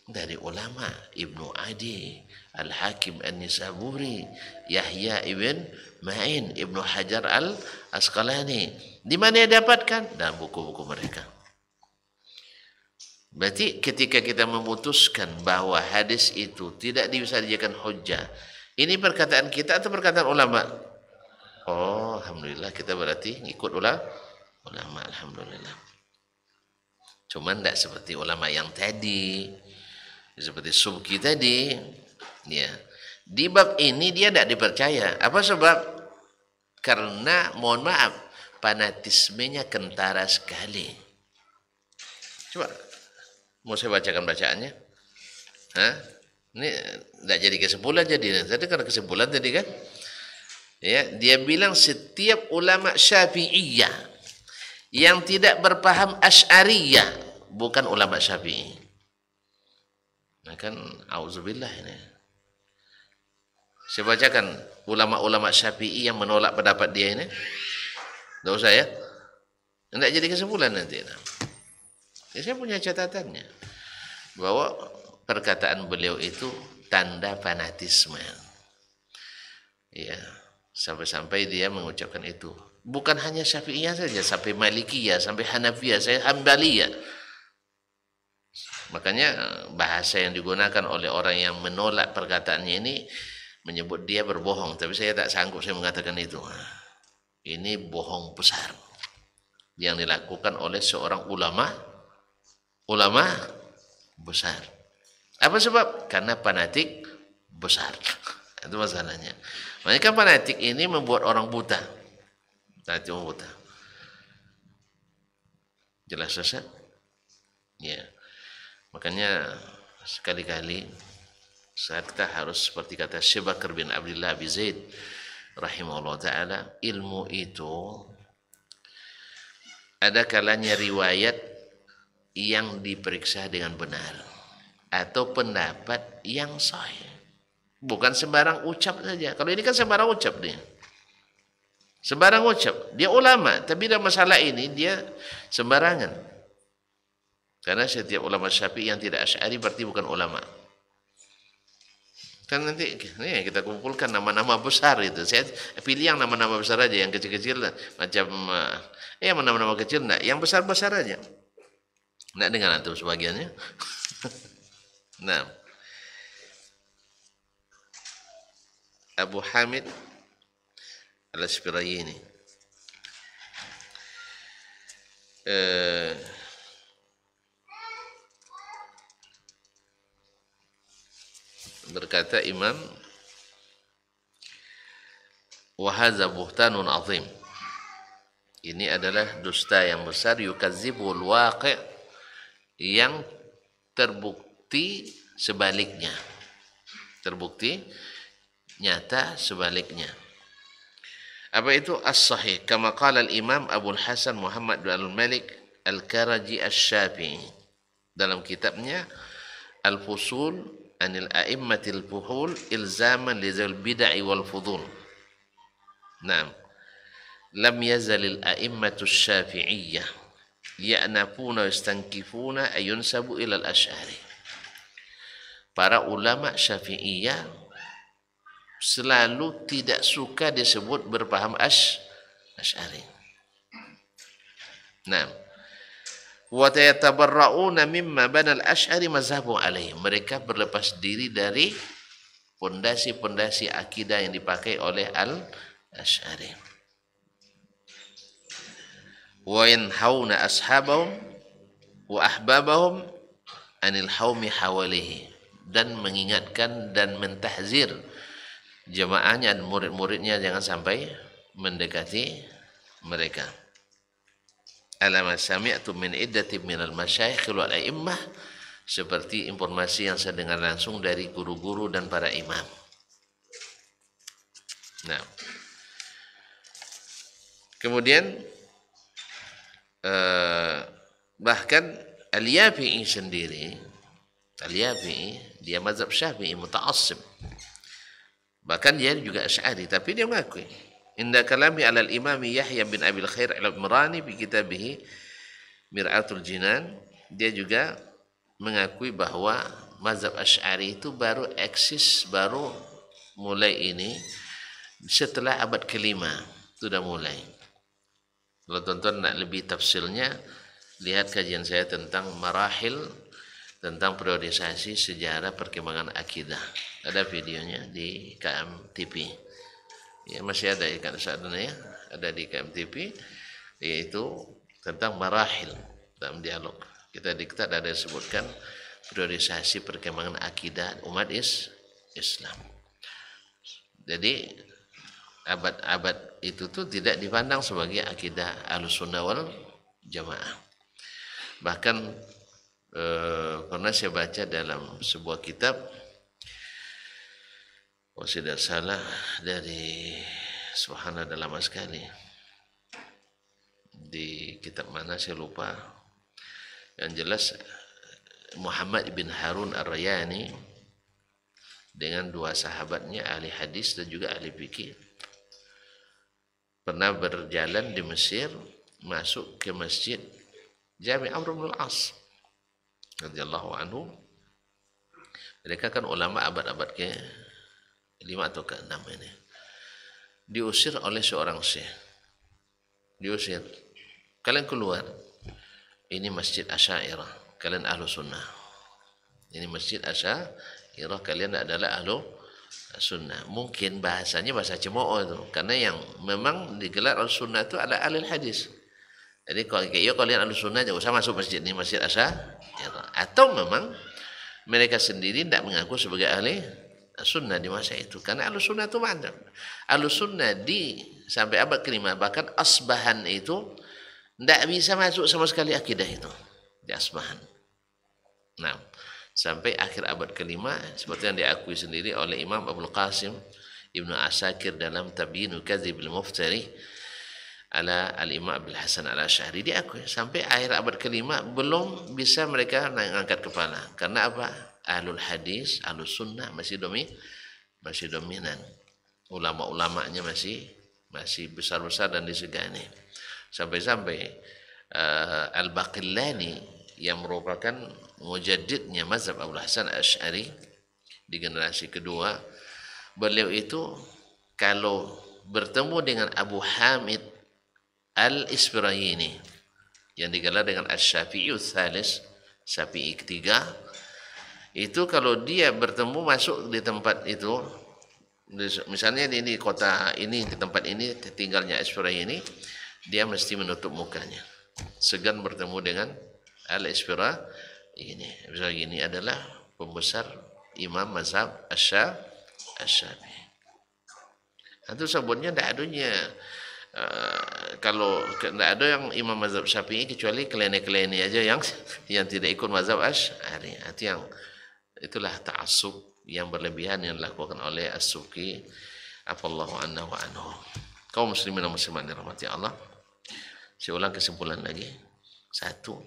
dari ulama Ibnu Adi, Al-Hakim An-Nisaburi, Yahya ibn Ma'in, Ibnu Hajar Al-Asqalani. Di mana dia dapatkan? Dalam buku-buku mereka. Berarti ketika kita memutuskan bahwa hadis itu tidak bisa dijadikan hujjah, ini perkataan kita atau perkataan ulama? Oh, alhamdulillah kita berarti ngikut ulama, alhamdulillah. Cuman tidak seperti ulama yang tadi, seperti Subki tadi, ya. Di bab ini dia tidak dipercaya. Apa sebab? Karena mohon maaf, fanatismenya kentara sekali. Coba, mau saya bacakan bacaannya? Hah? Ini tidak jadi kesimpulan jadi. Tadi karena kesimpulan tadi kan? Ya, dia bilang setiap ulama Syafi'iyah yang tidak berpaham Asy'ariyah bukan ulama Syafi'i. Nah kan auzubillah ini. Saya bacakan ulama-ulama Syafi'i yang menolak pendapat dia ini. Enggak usah ya. Enggak jadi kesimpulan nanti. Ya, saya punya catatannya bahwa perkataan beliau itu tanda fanatisme. Ya, sampai-sampai dia mengucapkan itu. Bukan hanya Syafi'iyah saja, sampai Malikiyah, sampai Hanafiyah, saya Hambaliyah. Makanya bahasa yang digunakan oleh orang yang menolak perkataannya ini menyebut dia berbohong, tapi saya tak sanggup saya mengatakan itu. Ini bohong besar yang dilakukan oleh seorang ulama besar. Apa sebab? Karena fanatik besar. Itu masalahnya. Makanya kan fanatik ini membuat orang buta. Fanatik buta. Jelas Ustaz? Ya. Makanya sekali-kali saat kita harus seperti kata Syekh Bakar bin Abdullah bin Zaid rahimahullah ta'ala, ilmu itu ada kalanya riwayat yang diperiksa dengan benar atau pendapat yang sahih. Bukan sembarang ucap saja. Kalau ini kan sembarang ucap dia. Sembarang ucap. Dia ulama, tapi dalam masalah ini dia sembarangan. Karena setiap ulama Syafi'i yang tidak Asy'ari berarti bukan ulama. Kan nanti nih kita kumpulkan nama-nama besar itu. Saya pilih yang nama-nama besar aja, yang kecil-kecil macam nama-nama kecil enggak, yang besar-besar aja. Enggak dengan antum sebagiannya. Nah. Abu Hamid Al-Aspirayini berkata Imam, wa hadza buhtanun azim, ini adalah dusta yang besar, yukazzibul waqi', yang terbukti sebaliknya, terbukti nyata sebaliknya. Apa itu as-sahih? Kama qala al-Imam Abu Hasan Muhammad bin Al-Malik Al-Karaji Asy-Syafi'i dalam kitabnya Al-Fusul Anil A'immatil Fuhul Ilzaman li Zal Bid'ah wal Fudul. Naam. Lam yazalil a'immatu Syafi'iyyah ya'nafuna wa yastankifuna ayunsabu ila al-Asy'ari. Para ulama Syafi'iyah selalu tidak suka disebut berpaham Asy'ari. Nah, wa yatabarra'una mimma bana al-Asy'ari mazhabu alaihi. Mereka berlepas diri dari pondasi-pondasi akidah yang dipakai oleh al-Asy'ari. Wa yanhauna ashabahum wa ahbabahum anil haumi hawalihi, dan mengingatkan dan mentahzir jamaahnya dan murid-muridnya jangan sampai mendekati mereka. Alama sami'tu min iddati minal masyayikh wal a'immah, seperti informasi yang saya dengar langsung dari guru-guru dan para imam. Nah, kemudian bahkan Al-Yafi'i sendiri, Al-Yafi'i dia mazhab Syafi'i muta'assib, bahkan dia juga Asy'ari, tapi dia mengakui inda kalami ala al-Imam Yahya bin Abil Khair al-Imrani bi kitabih Mir'atul Jinan, dia juga mengakui bahwa mazhab Asy'ari itu baru eksis, baru mulai ini setelah abad kelima, sudah mulai. Kalau tonton nak lebih tafsilnya, lihat kajian saya tentang marahil, tentang periodisasi sejarah perkembangan akidah. Ada videonya di KMTV. Ya, masih ada ikan seadanya ya, ada di KMTV, yaitu tentang marahil dalam dialog. Kita diktat ada disebutkan periodisasi perkembangan akidah umat Islam. Jadi abad-abad itu tuh tidak dipandang sebagai akidah Ahlussunnah wal Jamaah. Bahkan pernah saya baca dalam sebuah kitab, tidak salah dari subhanallah lama sekali, di kitab mana saya lupa, yang jelas Muhammad bin Harun Ar-Rayani dengan dua sahabatnya ahli hadis dan juga ahli fikih pernah berjalan di Mesir, masuk ke masjid Jami' Amr bin Al-As radhiyallahu anhu. Mereka kan ulama abad-abad ke 5 atau ke 6 ini. Diusir oleh seorang syekh. Diusir. Kalian keluar. Ini masjid Asy'ariyah. Kalian ahlu sunnah. Ini masjid Asy'ariyah. Kalian adalah ahlu sunnah. Mungkin bahasanya bahasa cemooh itu. Karena yang memang digelar ahlu sunnah itu adalah ahli hadis. Jadi kalau kalian ahlu sunnah jangan usah masuk masjid ini, masjid Asy'ariyah. Atau memang mereka sendiri tidak mengaku sebagai ahli sunnah di masa itu, karena Ahlus Sunnah itu macam Ahlus Sunnah di sampai abad kelima, bahkan Asbahan itu tidak bisa masuk sama sekali akidah itu di Asbahan. Nah, sampai akhir abad kelima seperti yang diakui sendiri oleh Imam Abul Qasim Ibnu Asakir dalam Tabyinu Kadzibil Muftari ala al-Imam Abdul Hasan al-Asy'ari, diakui sampai akhir abad kelima belum bisa mereka mengangkat kepala. Karena apa? Ahlul hadis, ahlus sunnah masih dominan. Ulama-ulamanya masih besar-besar dan disegani. Sampai-sampai Al-Baqillani yang merupakan mujaddidnya mazhab Abdul Hasan al-Asy'ari di generasi kedua, beliau itu kalau bertemu dengan Abu Hamid Al-Isfirayini yang digelar dengan Asy-Syafi'i Tsalis, Syafi'i ketiga, itu kalau dia bertemu masuk di tempat itu, misalnya di kota ini, di tempat ini tinggalnya Isfirayini, dia mesti menutup mukanya, segan bertemu dengan Al-Isfirayini. Ini adalah pembesar imam mazhab Asy-Syafi'i. Itu sebutnya tidak adanya kalau tidak ada yang imam mazhab Syafi'i kecuali kelene-kelene aja yang tidak ikut mazhab Asy'ari. Itulah ta'assub yang berlebihan yang dilakukan oleh As-Subki afallahu anhu wa anhu. Kaum muslimin dan muslimat dirahmati Allah, saya ulang kesimpulan lagi. Satu,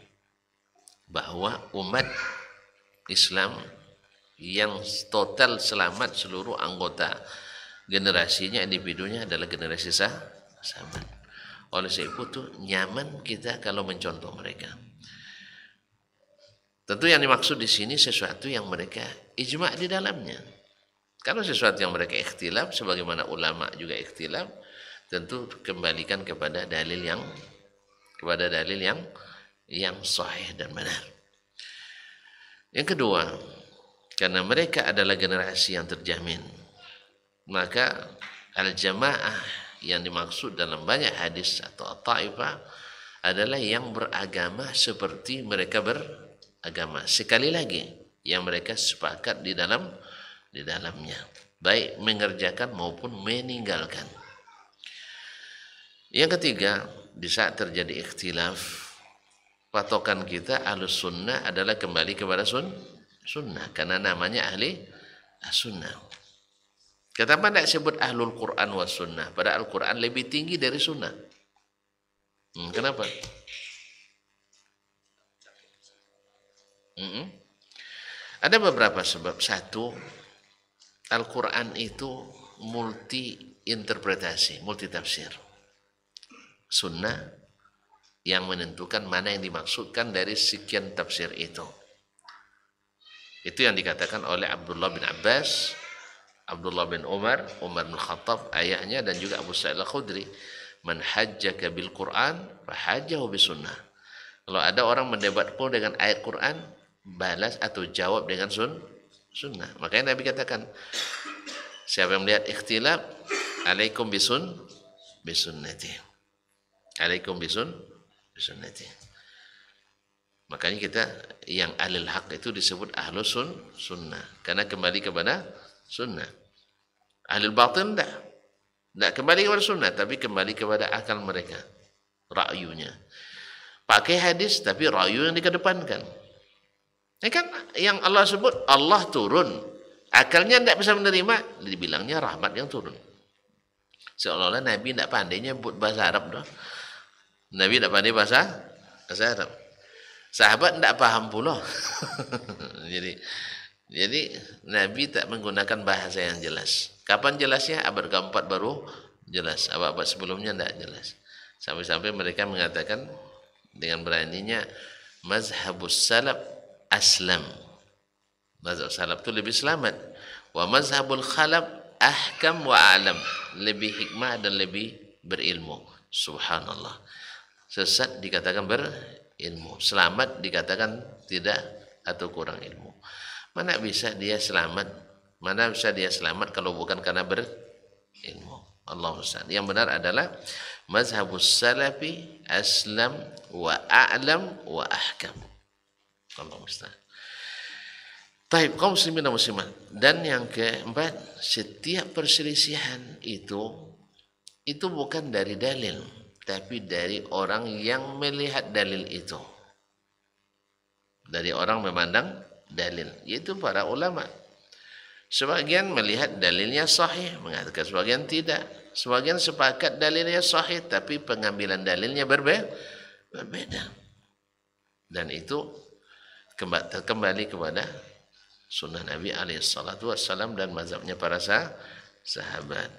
bahwa umat Islam yang total selamat seluruh anggota generasinya, individunya adalah generasi sahabat. Oleh sebab itu nyaman kita kalau mencontoh mereka. Tentu yang dimaksud di sini sesuatu yang mereka ijma' di dalamnya. Kalau sesuatu yang mereka ikhtilaf, sebagaimana ulama juga ikhtilaf, tentu kembalikan kepada dalil yang sahih dan benar. Yang kedua, karena mereka adalah generasi yang terjamin, maka al-jamaah yang dimaksud dalam banyak hadis atau at-taifah adalah yang beragama seperti mereka beragama. Sekali lagi, yang mereka sepakat di dalamnya, baik mengerjakan maupun meninggalkan. Yang ketiga, di saat terjadi ikhtilaf, patokan kita Ahlus Sunnah adalah kembali kepada sunnah, karena namanya ahli sunnah. Kenapa tidak sebut Ahlul Quran wa Sunnah? Padahal Al-Quran lebih tinggi dari sunnah. Kenapa? Ada beberapa sebab. Satu, Al-Quran itu multi interpretasi, multi tafsir. Sunnah yang menentukan mana yang dimaksudkan dari sekian tafsir itu. Itu yang dikatakan oleh Abdullah bin Abbas, Abdullah bin Umar, Umar bin Khattab ayahnya, dan juga Abu Sa'id Al-Khudri. Man hajjaka bil Quran fahajjahu bis sunnah. Kalau ada orang mendebatmu dengan ayat Quran, balas atau jawab dengan sunnah. Makanya Nabi katakan, siapa yang melihat ikhtilaf, alaikum bisunnati. Alaikum bisunnati. Makanya kita yang ahlul haq itu disebut ahlus sunnah, karena kembali kepada sunnah. Ahlul batil tidak kembali kepada sunnah, tapi kembali kepada akal mereka, ra'yunya. Pakai hadis tapi ra'yu yang dikedepankan. Ini kan yang Allah sebut, Allah turun. Akalnya tidak bisa menerima, dibilangnya rahmat yang turun. Seolah-olah Nabi tidak pandai nyebut bahasa Arab dah. Nabi tidak pandai bahasa Arab. Sahabat tidak paham pula. Jadi Nabi tak menggunakan bahasa yang jelas. Kapan jelasnya? Abad keempat baru jelas. Abad-abad sebelumnya tidak jelas. Sampai-sampai mereka mengatakan dengan beraninya, mazhabus salaf aslam. Mazhab salaf itu lebih selamat. Wa mazhabul khalaf ahkam wa a'lam. Lebih hikmah dan lebih berilmu. Subhanallah. Sesat dikatakan berilmu, selamat dikatakan tidak atau kurang ilmu. Mana bisa dia selamat? Mana bisa dia selamat kalau bukan karena berilmu? Allah Ustaz. Yang benar adalah mazhabus salafi aslam wa a'lam wa ahkam. Allah Ustaz. Taib, kaum muslimin dan muslimat. Dan yang keempat, setiap perselisihan itu bukan dari dalil, tapi dari orang yang melihat dalil itu. Dari orang memandang dalil, yaitu para ulama. Sebagian melihat dalilnya sahih, mengatakan sebagian tidak. Sebagian sepakat dalilnya sahih, tapi pengambilan dalilnya berbeda. Dan itu kembali kepada sunnah Nabi SAW dan mazhabnya para sahabat.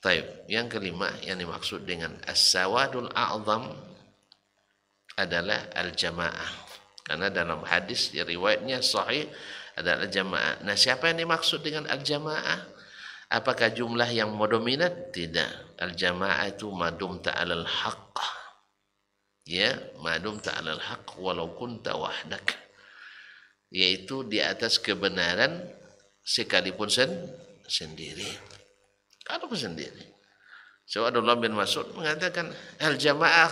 Taib. Yang kelima yang dimaksud dengan as-sawadul a'zam adalah al-jamaah. Karena dalam hadis riwayatnya sahih adalah jamaah. Nah, siapa yang dimaksud dengan al-jamaah? Apakah jumlah yang dominan? Tidak. Al-jamaah itu madum ta'alal haqq. Ya, madum ta'alal haqq walau kunta wahdak. Yaitu di atas kebenaran sekalipun sendiri. Kalau sendiri. So Abdullah bin Mas'ud mengatakan al-jamaah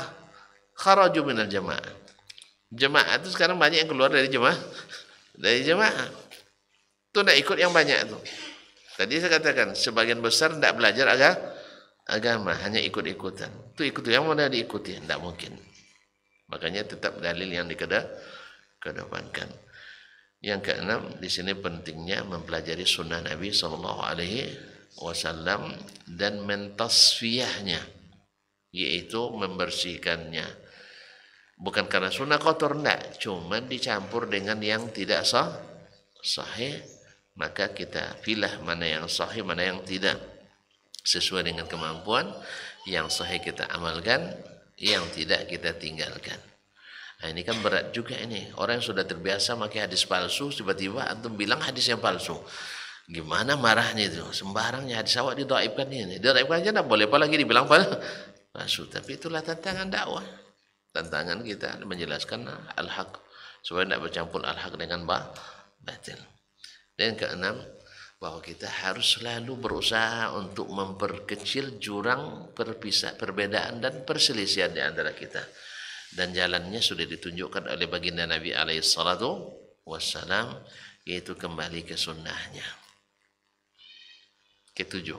kharaju min al-jamaah. Jemaah itu sekarang banyak yang keluar dari jemaah. Itu tidak ikut yang banyak itu. Tadi saya katakan sebagian besar tidak belajar agama, hanya ikut-ikutan. Itu ikut yang mana diikuti, tidak mungkin. Makanya tetap dalil yang dikedepankan. Yang keenam, di sini pentingnya mempelajari sunnah Nabi SAW dan mentasfiyahnya, yaitu membersihkannya. Bukan karena sunnah kotor, enggak, cuma dicampur dengan yang tidak sahih, maka kita pilih mana yang sahih, mana yang tidak, sesuai dengan kemampuan. Yang sahih kita amalkan, yang tidak kita tinggalkan. Nah, ini kan berat juga ini. Orang yang sudah terbiasa pakai hadis palsu, tiba-tiba antum bilang hadis yang palsu. Gimana marahnya itu? Sembarangnya hadis awak didhaifkan ini. Didhaifkan aja enggak boleh, apalagi dibilang palsu. Tapi itulah tantangan dakwah. Tantangan kita menjelaskan al-haq supaya tidak bercampur al-haq dengan batil. Dan keenam, bahwa kita harus selalu berusaha untuk memperkecil jurang perbedaan dan perselisihan di antara kita. Dan jalannya sudah ditunjukkan oleh baginda Nabi SAW, yaitu kembali ke sunnahnya. Ketujuh,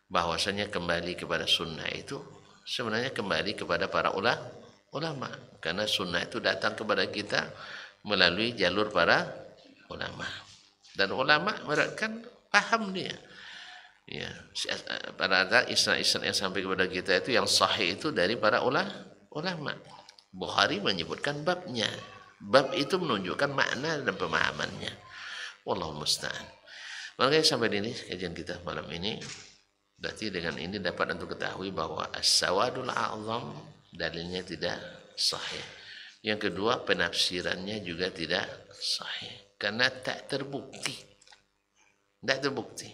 bahwasanya kembali kepada sunnah itu sebenarnya kembali kepada para ulama, karena sunnah itu datang kepada kita melalui jalur para ulama, dan ulama mereka kan paham dia. Ya, pada isnad yang sampai kepada kita itu yang sahih itu dari para ulama. Bukhari menyebutkan babnya. Bab itu menunjukkan makna dan pemahamannya. Wallahu musta'an. Makanya sampai ini kajian kita malam ini. Berarti dengan ini dapat untuk ketahui bahwa as-sawadul a'zam dalilnya tidak sahih. Yang kedua, penafsirannya juga tidak sahih karena tak terbukti. Tidak terbukti.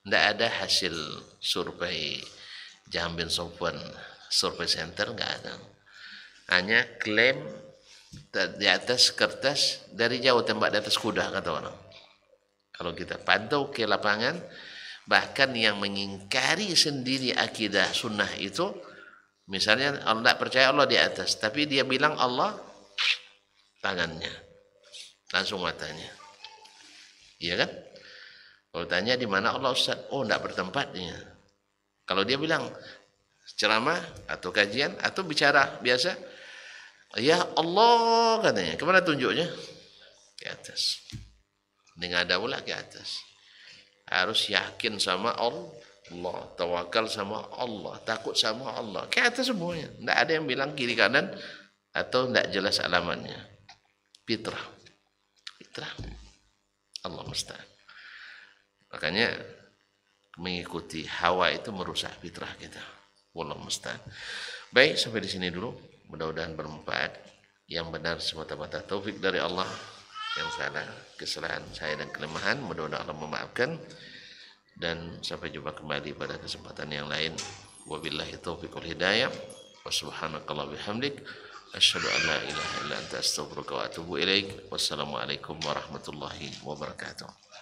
Tidak ada hasil survei Jahm bin Sofwan Survey Center, nggak ada. Hanya klaim di atas kertas, dari jauh tembak di atas kuda, kata orang. Kalau kita pantau ke lapangan, bahkan yang mengingkari sendiri akidah sunnah itu, misalnya Allah tidak percaya Allah di atas, tapi dia bilang Allah tangannya, langsung matanya, iya kan? Kalau tanya di mana Allah Ustaz, oh tidak bertempatnya. Kalau dia bilang ceramah atau kajian atau bicara biasa, ya Allah katanya, kemana tunjuknya? Ke atas. Dengan ada pula ke atas. Harus yakin sama Allah, tawakal sama Allah, takut sama Allah. Ke atas semuanya. Tidak ada yang bilang kiri kanan atau tidak jelas alamannya. Fitrah. Fitrah. Allah musta'an. Makanya mengikuti hawa itu merusak fitrah kita. Wallahu musta'an. Baik, sampai di sini dulu. Mudah-mudahan bermanfaat. Yang benar semata-mata taufik dari Allah. Yang salah kesalahan saya dan kelemahan, mudah-mudahan Allah memaafkan. Dan sampai jumpa kembali pada kesempatan yang lain. Wabillahi taufiq wal hidayah. Wa subhanakallah bihamdik. Asyhadu an la ilaha illa anta astaghfiruka wa atubu ilaik. Wassalamualaikum warahmatullahi wabarakatuh.